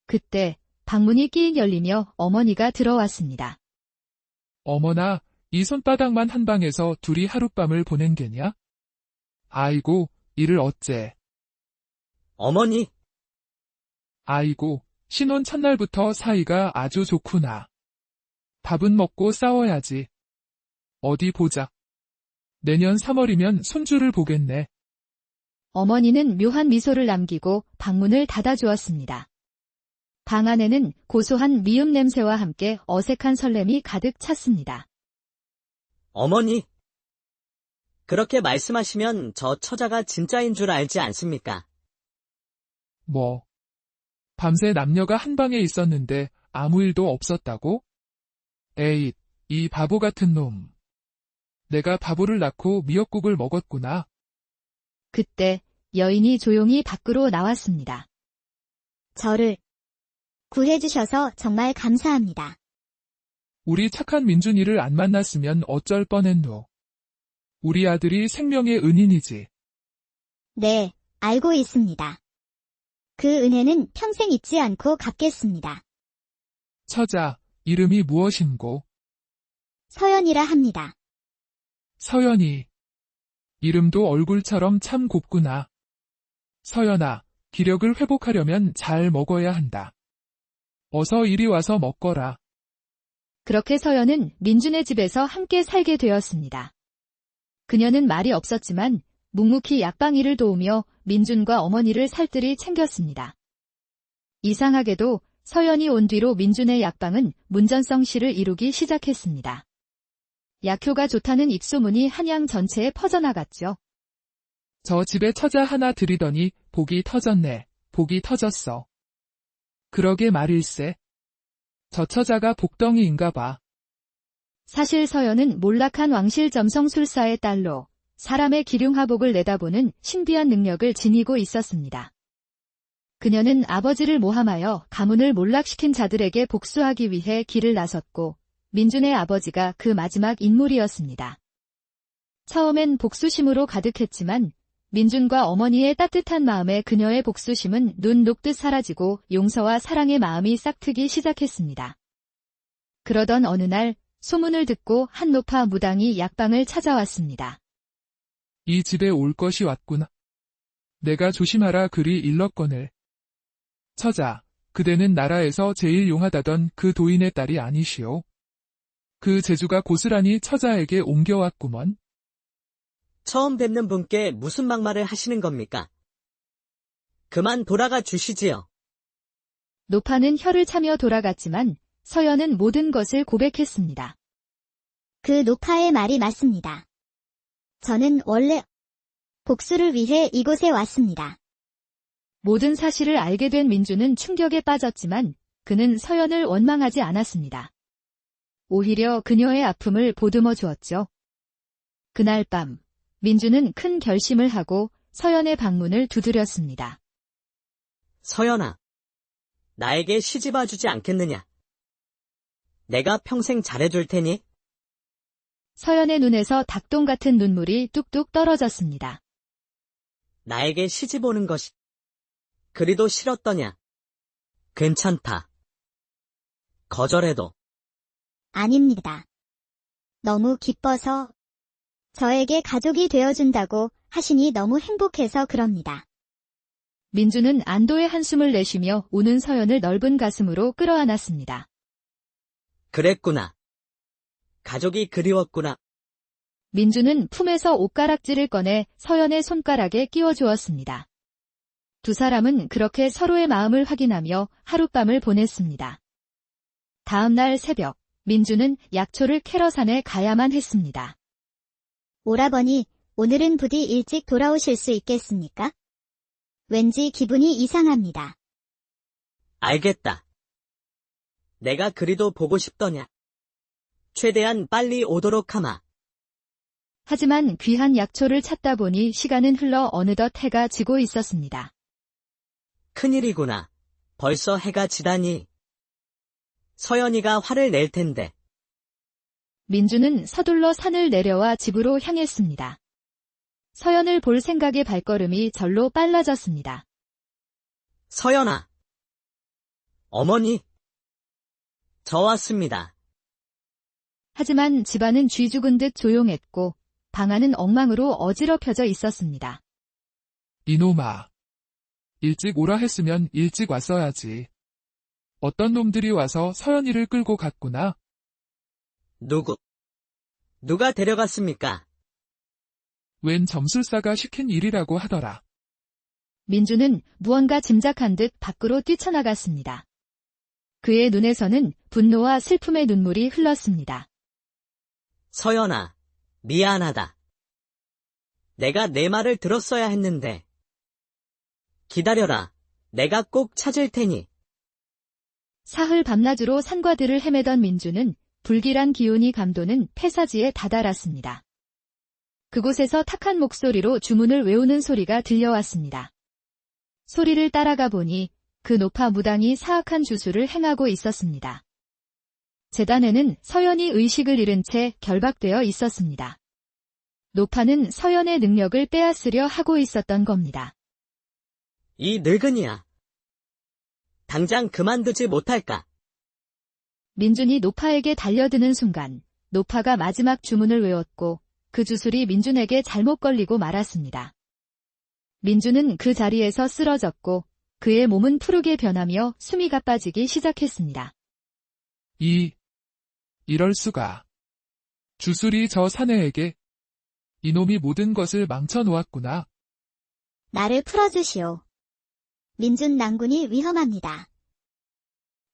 그때 방문이 끼익 열리며 어머니가 들어왔습니다. 어머나, 이 손바닥만 한 방에서 둘이 하룻밤을 보낸 게냐? 아이고, 이를 어째. 어머니, 아이고, 신혼 첫날부터 사이가 아주 좋구나. 밥은 먹고 싸워야지. 어디 보자. 내년 3월이면 손주를 보겠네. 어머니는 묘한 미소를 남기고 방문을 닫아주었습니다. 방 안에는 고소한 미음 냄새와 함께 어색한 설렘이 가득 찼습니다. 어머니. 그렇게 말씀하시면 저 처자가 진짜인 줄 알지 않습니까? 뭐. 밤새 남녀가 한 방에 있었는데 아무 일도 없었다고? 에잇, 이 바보 같은 놈. 내가 바보를 낳고 미역국을 먹었구나. 그때 여인이 조용히 밖으로 나왔습니다. 저를 구해주셔서 정말 감사합니다. 우리 착한 민준이를 안 만났으면 어쩔 뻔했노. 우리 아들이 생명의 은인이지. 네, 알고 있습니다. 그 은혜는 평생 잊지 않고 갚겠습니다. 처자, 이름이 무엇인고? 서연이라 합니다. 서연이. 이름도 얼굴처럼 참 곱구나. 서연아, 기력을 회복하려면 잘 먹어야 한다. 어서 이리 와서 먹거라. 그렇게 서연은 민준의 집에서 함께 살게 되었습니다. 그녀는 말이 없었지만 묵묵히 약방 일을 도우며 민준과 어머니를 살뜰히 챙겼습니다. 이상하게도 서연이 온 뒤로 민준의 약방은 문전성시를 이루기 시작했습니다. 약효가 좋다는 입소문이 한양 전체에 퍼져나갔죠. 저 집에 처자 하나 들이더니 복이 터졌네. 복이 터졌어. 그러게 말일세. 저 처자가 복덩이인가 봐. 사실 서연은 몰락한 왕실 점성술사의 딸로 사람의 기륭하복을 내다보는 신비한 능력을 지니고 있었습니다. 그녀는 아버지를 모함하여 가문을 몰락시킨 자들에게 복수하기 위해 길을 나섰고 민준의 아버지가 그 마지막 인물이었습니다. 처음엔 복수심으로 가득했지만 민준과 어머니의 따뜻한 마음에 그녀의 복수심은 눈 녹듯 사라지고 용서와 사랑의 마음이 싹트기 시작했습니다. 그러던 어느 날 소문을 듣고 한 노파 무당이 약방을 찾아왔습니다. 이 집에 올 것이 왔구나. 내가 조심하라 글이 일렀거늘. 처자, 그대는 나라에서 제일 용하다던 그 도인의 딸이 아니시오. 그 재주가 고스란히 처자에게 옮겨왔구먼. 처음 뵙는 분께 무슨 막말을 하시는 겁니까? 그만 돌아가 주시지요. 노파는 혀를 차며 돌아갔지만 서연은 모든 것을 고백했습니다. 그 노파의 말이 맞습니다. 저는 원래 복수를 위해 이곳에 왔습니다. 모든 사실을 알게 된 민준은 충격에 빠졌지만 그는 서연을 원망하지 않았습니다. 오히려 그녀의 아픔을 보듬어 주었죠. 그날 밤 민준은 큰 결심을 하고 서연의 방문을 두드렸습니다. 서연아, 나에게 시집와 주지 않겠느냐? 내가 평생 잘해줄 테니? 서연의 눈에서 닭똥 같은 눈물이 뚝뚝 떨어졌습니다. 나에게 시집 오는 것이 그리도 싫었더냐? 괜찮다. 거절해도. 아닙니다. 너무 기뻐서 저에게 가족이 되어준다고 하시니 너무 행복해서 그럽니다. 민준은 안도의 한숨을 내쉬며 우는 서연을 넓은 가슴으로 끌어안았습니다. 그랬구나. 가족이 그리웠구나. 민준은 품에서 옷가락지를 꺼내 서연의 손가락에 끼워주었습니다. 두 사람은 그렇게 서로의 마음을 확인하며 하룻밤을 보냈습니다. 다음 날 새벽, 민준은 약초를 캐러 산에 가야만 했습니다. 오라버니, 오늘은 부디 일찍 돌아오실 수 있겠습니까? 왠지 기분이 이상합니다. 알겠다. 내가 그리도 보고 싶더냐. 최대한 빨리 오도록 하마. 하지만 귀한 약초를 찾다 보니 시간은 흘러 어느덧 해가 지고 있었습니다. 큰일이구나. 벌써 해가 지다니. 서연이가 화를 낼 텐데. 민준은 서둘러 산을 내려와 집으로 향했습니다. 서연을 볼 생각에 발걸음이 절로 빨라졌습니다. 서연아. 어머니. 저 왔습니다. 하지만 집안은 쥐 죽은 듯 조용했고 방 안은 엉망으로 어지럽혀져 있었습니다. 이놈아. 일찍 오라 했으면 일찍 왔어야지. 어떤 놈들이 와서 서연이를 끌고 갔구나. 누가 데려갔습니까? 웬 점술사가 시킨 일이라고 하더라. 민주는 무언가 짐작한 듯 밖으로 뛰쳐나갔습니다. 그의 눈에서는 분노와 슬픔의 눈물이 흘렀습니다. 서연아, 미안하다. 내가 내 말을 들었어야 했는데. 기다려라. 내가 꼭 찾을 테니. 사흘 밤낮으로 산과들을 헤매던 민주는 불길한 기운이 감도는 폐사지에 다다랐습니다. 그곳에서 탁한 목소리로 주문을 외우는 소리가 들려왔습니다. 소리를 따라가 보니 그 노파 무당이 사악한 주술을 행하고 있었습니다. 제단에는 서연이 의식을 잃은 채 결박되어 있었습니다. 노파는 서연의 능력을 빼앗으려 하고 있었던 겁니다. 이 늙은이야. 당장 그만두지 못할까? 민준이 노파에게 달려드는 순간 노파가 마지막 주문을 외웠고 그 주술이 민준에게 잘못 걸리고 말았습니다. 민준은 그 자리에서 쓰러졌고 그의 몸은 푸르게 변하며 숨이 가빠지기 시작했습니다. 이럴 수가. 주술이 저 사내에게 이놈이 모든 것을 망쳐놓았구나. 나를 풀어주시오. 민준 낭군이 위험합니다.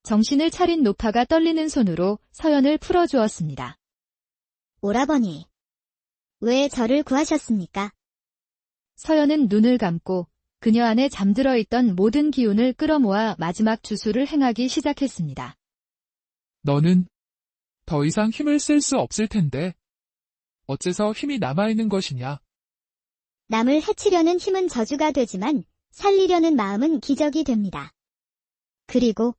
정신을 차린 노파가 떨리는 손으로 서연을 풀어주었습니다. 오라버니. 왜 저를 구하셨습니까? 서연은 눈을 감고 그녀 안에 잠들어 있던 모든 기운을 끌어모아 마지막 주술을 행하기 시작했습니다. 너는 더 이상 힘을 쓸 수 없을 텐데 어째서 힘이 남아있는 것이냐? 남을 해치려는 힘은 저주가 되지만 살리려는 마음은 기적이 됩니다. 그리고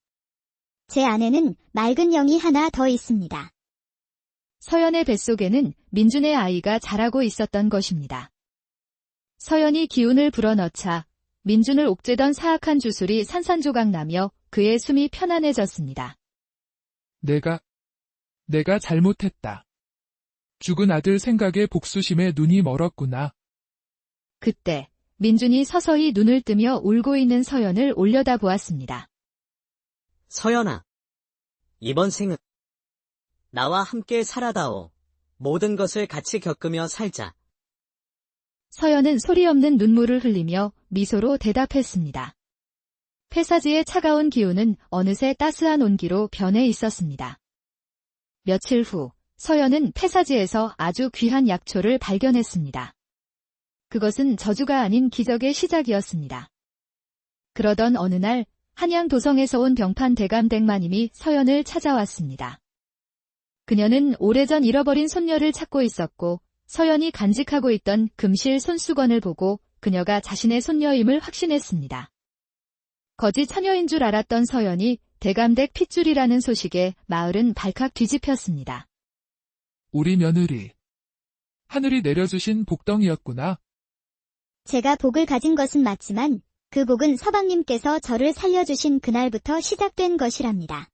제 안에는 맑은 영이 하나 더 있습니다. 서연의 뱃속에는 민준의 아이가 자라고 있었던 것입니다. 서연이 기운을 불어넣자 민준을 옥죄던 사악한 주술이 산산조각 나며 그의 숨이 편안해졌습니다. 내가 잘못했다. 죽은 아들 생각에 복수심에 눈이 멀었구나. 그때 민준이 서서히 눈을 뜨며 울고 있는 서연을 올려다보았습니다. 서연아. 이번 생은 나와 함께 살아다오. 모든 것을 같이 겪으며 살자. 서연은 소리 없는 눈물을 흘리며 미소로 대답했습니다. 폐사지의 차가운 기운은 어느새 따스한 온기로 변해 있었습니다. 며칠 후 서연은 폐사지에서 아주 귀한 약초를 발견했습니다. 그것은 저주가 아닌 기적의 시작이었습니다. 그러던 어느 날 한양 도성에서 온 병판 대감댁마님이 서연을 찾아왔습니다. 그녀는 오래전 잃어버린 손녀를 찾고 있었고 서연이 간직하고 있던 금실 손수건을 보고 그녀가 자신의 손녀임을 확신했습니다. 거짓 처녀인 줄 알았던 서연이 대감댁 핏줄이라는 소식에 마을은 발칵 뒤집혔습니다. 우리 며느리. 하늘이 내려주신 복덩이였구나. 제가 복을 가진 것은 맞지만 그 복은 서방님께서 저를 살려주신 그날부터 시작된 것이랍니다.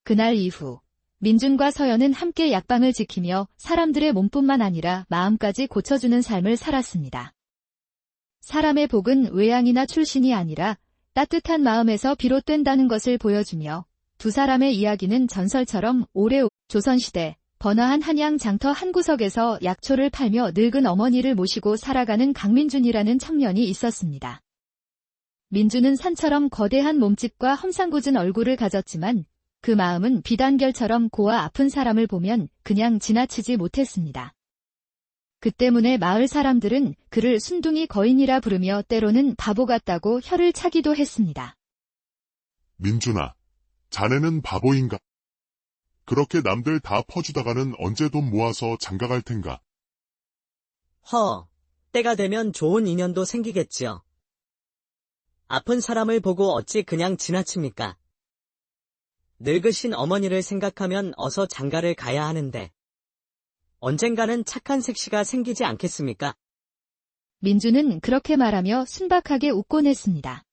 그날 이후 민준과 서연은 함께 약방을 지키며 사람들의 몸뿐만 아니라 마음까지 고쳐주는 삶을 살았습니다. 사람의 복은 외양이나 출신이 아니라 따뜻한 마음에서 비롯된다는 것을 보여주며 두 사람의 이야기는 전설처럼 오래 조선시대 번화한 한양 장터 한 구석에서 약초를 팔며 늙은 어머니를 모시고 살아가는 강민준이라는 청년이 있었습니다. 민준은 산처럼 거대한 몸집과 험상궂은 얼굴을 가졌지만 그 마음은 비단결처럼 고와 아픈 사람을 보면 그냥 지나치지 못했습니다. 그 때문에 마을 사람들은 그를 순둥이 거인이라 부르며 때로는 바보 같다고 혀를 차기도 했습니다. 민준아, 자네는 바보인가? 그렇게 남들 다 퍼주다가는 언제 돈 모아서 장가갈 텐가? 때가 되면 좋은 인연도 생기겠지요. 아픈 사람을 보고 어찌 그냥 지나칩니까? 늙으신 어머니를 생각하면 어서 장가를 가야 하는데 언젠가는 착한 색시가 생기지 않겠습니까? 민주는 그렇게 말하며 순박하게 웃곤 했습니다.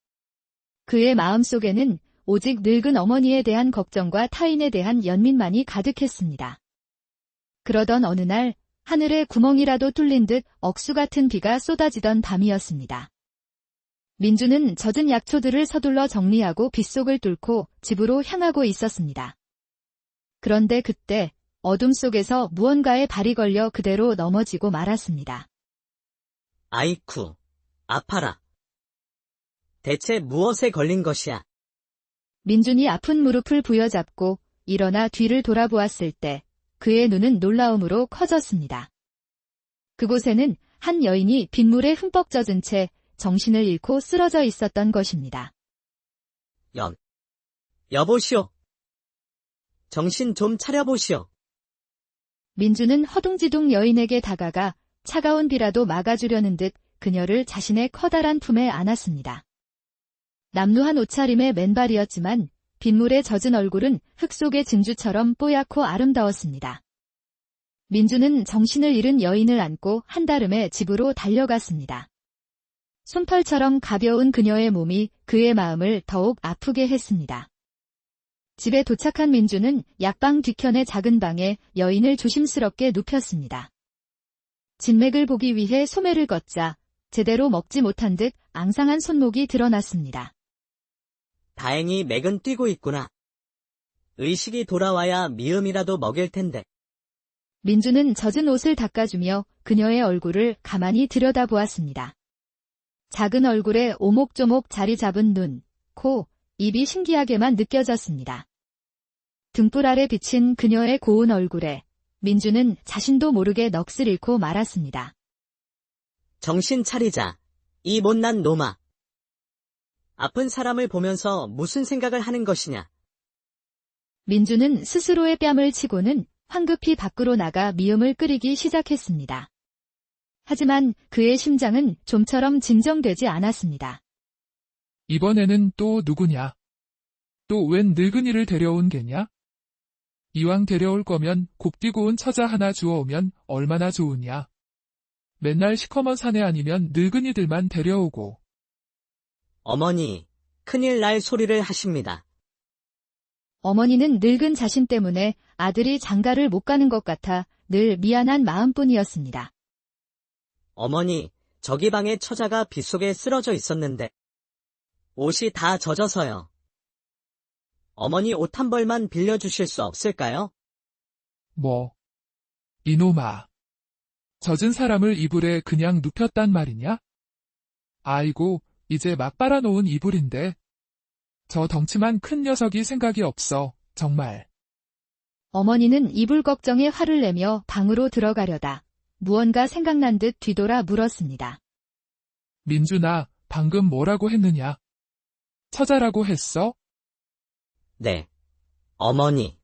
그의 마음속에는 오직 늙은 어머니에 대한 걱정과 타인에 대한 연민만이 가득했습니다. 그러던 어느 날 하늘에 구멍이라도 뚫린 듯 억수 같은 비가 쏟아지던 밤이었습니다. 민주는 젖은 약초들을 서둘러 정리하고 빗속을 뚫고 집으로 향하고 있었습니다. 그런데 그때 어둠 속에서 무언가에 발이 걸려 그대로 넘어지고 말았습니다. 아이쿠, 아파라. 대체 무엇에 걸린 것이야? 민준이 아픈 무릎을 부여잡고 일어나 뒤를 돌아보았을 때 그의 눈은 놀라움으로 커졌습니다. 그곳에는 한 여인이 빗물에 흠뻑 젖은 채 정신을 잃고 쓰러져 있었던 것입니다. 여보시오. 정신 좀 차려보시오. 민주는 허둥지둥 여인에게 다가가 차가운 비라도 막아주려는 듯 그녀를 자신의 커다란 품에 안았습니다. 남루한 옷차림의 맨발이었지만 빗물에 젖은 얼굴은 흙 속의 진주처럼 뽀얗고 아름다웠습니다. 민주는 정신을 잃은 여인을 안고 한달음에 집으로 달려갔습니다. 솜털처럼 가벼운 그녀의 몸이 그의 마음을 더욱 아프게 했습니다. 집에 도착한 민주는 약방 뒤편의 작은 방에 여인을 조심스럽게 눕혔습니다. 진맥을 보기 위해 소매를 걷자 제대로 먹지 못한 듯 앙상한 손목이 드러났습니다. 다행히 맥은 뛰고 있구나. 의식이 돌아와야 미음이라도 먹일 텐데. 민주는 젖은 옷을 닦아주며 그녀의 얼굴을 가만히 들여다보았습니다. 작은 얼굴에 오목조목 자리 잡은 눈, 코, 입이 신기하게만 느껴졌습니다. 등불 아래 비친 그녀의 고운 얼굴에 민주는 자신도 모르게 넋을 잃고 말았습니다. 정신 차리자. 이 못난 놈아. 아픈 사람을 보면서 무슨 생각을 하는 것이냐. 민주는 스스로의 뺨을 치고는 황급히 밖으로 나가 미음을 끓이기 시작했습니다. 하지만 그의 심장은 좀처럼 진정되지 않았습니다. 이번에는 또 누구냐? 또 웬 늙은이를 데려온 게냐? 이왕 데려올 거면 곱디고 온 처자 하나 주워오면 얼마나 좋으냐? 맨날 시커먼 사내 아니면 늙은이들만 데려오고. 어머니, 큰일 날 소리를 하십니다. 어머니는 늙은 자신 때문에 아들이 장가를 못 가는 것 같아 늘 미안한 마음뿐이었습니다. 어머니, 저기 방에 처자가 빗속에 쓰러져 있었는데 옷이 다 젖어서요. 어머니 옷 한 벌만 빌려주실 수 없을까요? 뭐? 이놈아. 젖은 사람을 이불에 그냥 눕혔단 말이냐? 아이고, 이제 막 빨아놓은 이불인데. 저 덩치만 큰 녀석이 생각이 없어, 정말. 어머니는 이불 걱정에 화를 내며 방으로 들어가려다 무언가 생각난 듯 뒤돌아 물었습니다. 민준아, 방금 뭐라고 했느냐? 처자라고 했어? 네. 어머니.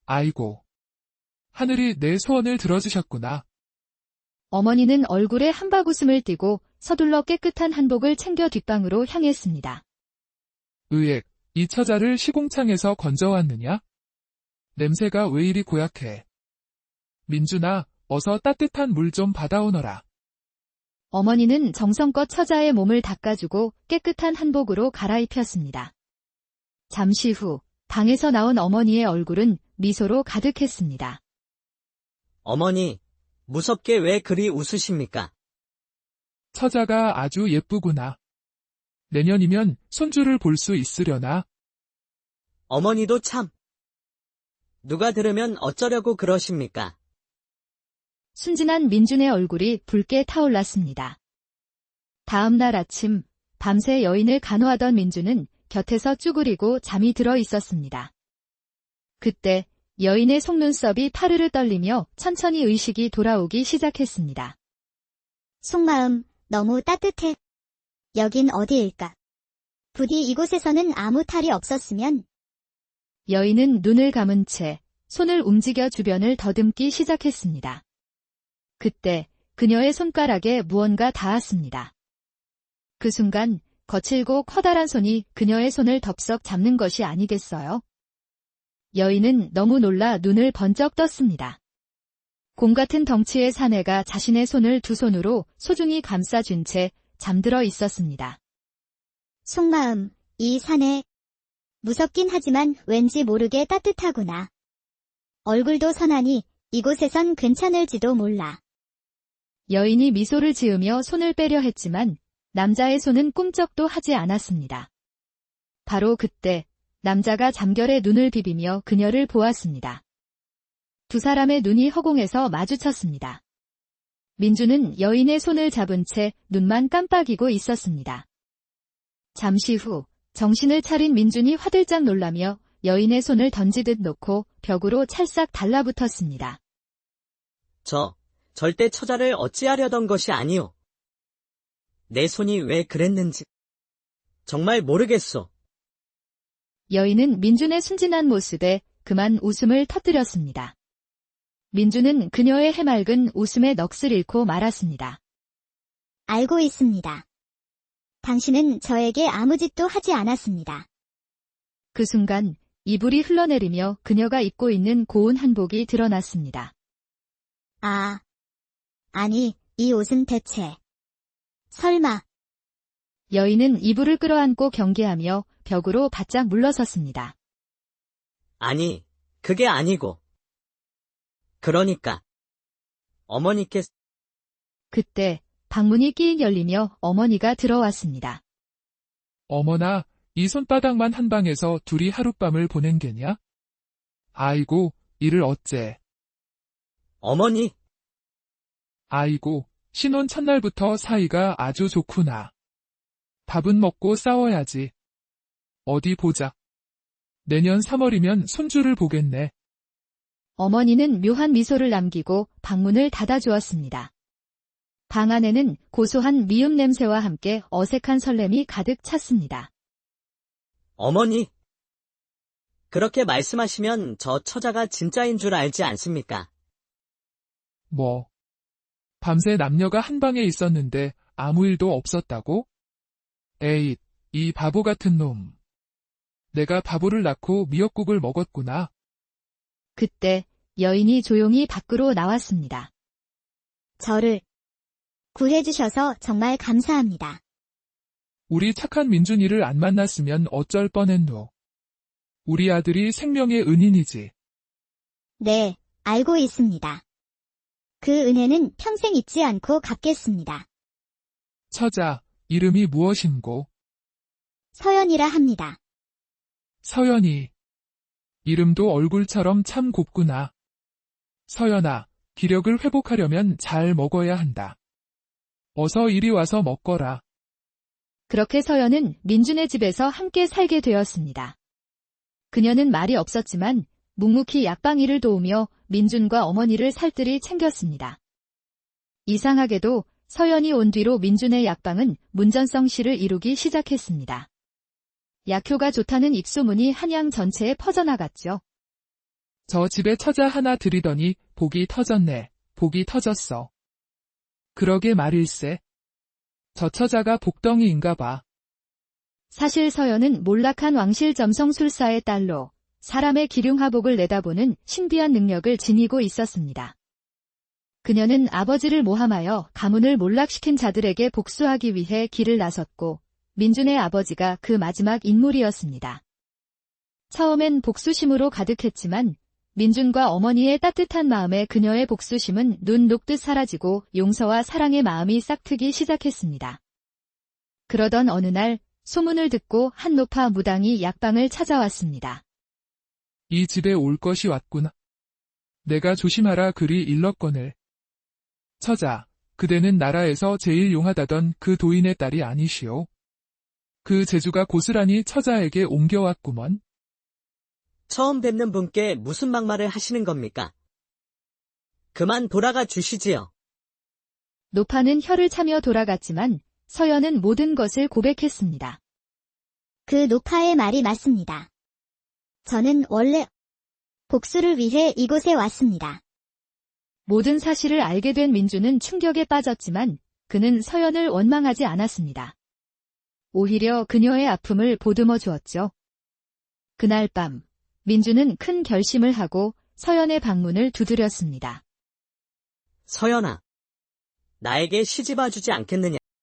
아이고. 하늘이 내 소원을 들어주셨구나. 어머니는 얼굴에 한바구음을 띠고 서둘러 깨끗한 한복을 챙겨 뒷방으로 향했습니다. 의액, 이 처자를 시공창에서 건져왔느냐? 냄새가 왜 이리 고약해. 민준아, 어서 따뜻한 물 좀 받아오너라. 어머니는 정성껏 처자의 몸을 닦아주고 깨끗한 한복으로 갈아입혔습니다. 잠시 후 방에서 나온 어머니의 얼굴은 미소로 가득했습니다. 어머니, 무섭게 왜 그리 웃으십니까? 처자가 아주 예쁘구나. 내년이면 손주를 볼 수 있으려나? 어머니도 참. 누가 들으면 어쩌려고 그러십니까? 순진한 민준의 얼굴이 붉게 타올랐습니다. 다음 날 아침, 밤새 여인을 간호하던 민준은 곁에서 쭈그리고 잠이 들어 있었습니다. 그때 여인의 속눈썹이 파르르 떨리며 천천히 의식이 돌아오기 시작했습니다. 속마음, 너무 따뜻해. 여긴 어디일까? 부디 이곳에서는 아무 탈이 없었으면. 여인은 눈을 감은 채 손을 움직여 주변을 더듬기 시작했습니다. 그때 그녀의 손가락에 무언가 닿았습니다. 그 순간 거칠고 커다란 손이 그녀의 손을 덥석 잡는 것이 아니겠어요? 여인은 너무 놀라 눈을 번쩍 떴습니다. 곰 같은 덩치의 사내가 자신의 손을 두 손으로 소중히 감싸준 채 잠들어 있었습니다. 속마음, 이 사내. 무섭긴 하지만 왠지 모르게 따뜻하구나. 얼굴도 선하니 이곳에선 괜찮을지도 몰라. 여인이 미소를 지으며 손을 빼려 했지만 남자의 손은 꿈쩍도 하지 않았습니다. 바로 그때 남자가 잠결에 눈을 비비며 그녀를 보았습니다. 두 사람의 눈이 허공에서 마주쳤습니다. 민주는 여인의 손을 잡은 채 눈만 깜빡이고 있었습니다. 잠시 후 정신을 차린 민준이 화들짝 놀라며 여인의 손을 던지듯 놓고 벽으로 찰싹 달라붙었습니다. 절대 처자를 어찌하려던 것이 아니오. 내 손이 왜 그랬는지 정말 모르겠소. 여인은 민준의 순진한 모습에 그만 웃음을 터뜨렸습니다. 민준은 그녀의 해맑은 웃음에 넋을 잃고 말았습니다. 알고 있습니다. 당신은 저에게 아무 짓도 하지 않았습니다. 그 순간 이불이 흘러내리며 그녀가 입고 있는 고운 한복이 드러났습니다. 아니, 이 옷은 대체. 설마. 여인은 이불을 끌어안고 경계하며 벽으로 바짝 물러섰습니다. 아니, 그게 아니고. 그러니까 어머니께서. 그때 방문이 끼익 열리며 어머니가 들어왔습니다. 어머나, 이 손바닥만 한 방에서 둘이 하룻밤을 보낸 게냐? 아이고, 이를 어째. 어머니. 아이고, 신혼 첫날부터 사이가 아주 좋구나. 밥은 먹고 싸워야지. 어디 보자. 내년 3월이면 손주를 보겠네. 어머니는 묘한 미소를 남기고 방문을 닫아주었습니다. 방 안에는 고소한 미음 냄새와 함께 어색한 설렘이 가득 찼습니다. 어머니. 그렇게 말씀하시면 저 처자가 진짜인 줄 알지 않습니까? 뭐. 밤새 남녀가 한 방에 있었는데 아무 일도 없었다고? 에잇, 이 바보 같은 놈. 내가 바보를 낳고 미역국을 먹었구나. 그때 여인이 조용히 밖으로 나왔습니다. 저를 구해주셔서 정말 감사합니다. 우리 착한 민준이를 안 만났으면 어쩔 뻔했노. 우리 아들이 생명의 은인이지. 네, 알고 있습니다. 그 은혜는 평생 잊지 않고 갚겠습니다. 처자, 이름이 무엇인고? 서연이라 합니다. 서연이. 이름도 얼굴처럼 참 곱구나. 서연아, 기력을 회복하려면 잘 먹어야 한다. 어서 이리 와서 먹거라. 그렇게 서연은 민준의 집에서 함께 살게 되었습니다. 그녀는 말이 없었지만 묵묵히 약방 일을 도우며 민준과 어머니를 살뜰히 챙겼습니다. 이상하게도 서연이 온 뒤로 민준의 약방은 문전성시를 이루기 시작했습니다. 약효가 좋다는 입소문이 한양 전체에 퍼져나갔죠. 저 집에 처자 하나 들이더니 복이 터졌네. 복이 터졌어. 그러게 말일세. 저 처자가 복덩이인가 봐. 사실 서연은 몰락한 왕실 점성술사의 딸로 사람의 기륭하복을 내다보는 신비한 능력을 지니고 있었습니다. 그녀는 아버지를 모함하여 가문을 몰락시킨 자들에게 복수하기 위해 길을 나섰고 민준의 아버지가 그 마지막 인물이었습니다. 처음엔 복수심으로 가득했지만 민준과 어머니의 따뜻한 마음에 그녀의 복수심은 눈 녹듯 사라지고 용서와 사랑의 마음이 싹트기 시작했습니다. 그러던 어느 날 소문을 듣고 한 노파 무당이 약방을 찾아왔습니다. 이 집에 올 것이 왔구나. 내가 조심하라 글이 일렀거늘. 처자, 그대는 나라에서 제일 용하다던 그 도인의 딸이 아니시오. 그 재주가 고스란히 처자에게 옮겨왔구먼. 처음 뵙는 분께 무슨 막말을 하시는 겁니까? 그만 돌아가 주시지요. 노파는 혀를 차며 돌아갔지만 서연은 모든 것을 고백했습니다. 그 노파의 말이 맞습니다. 저는 원래 복수를 위해 이곳에 왔습니다. 모든 사실을 알게 된 민주는 충격에 빠졌지만 그는 서연을 원망하지 않았습니다. 오히려 그녀의 아픔을 보듬어 주었죠. 그날 밤 민주는 큰 결심을 하고 서연의 방문을 두드렸습니다. 서연아, 나에게 시집와 주지 않겠느냐?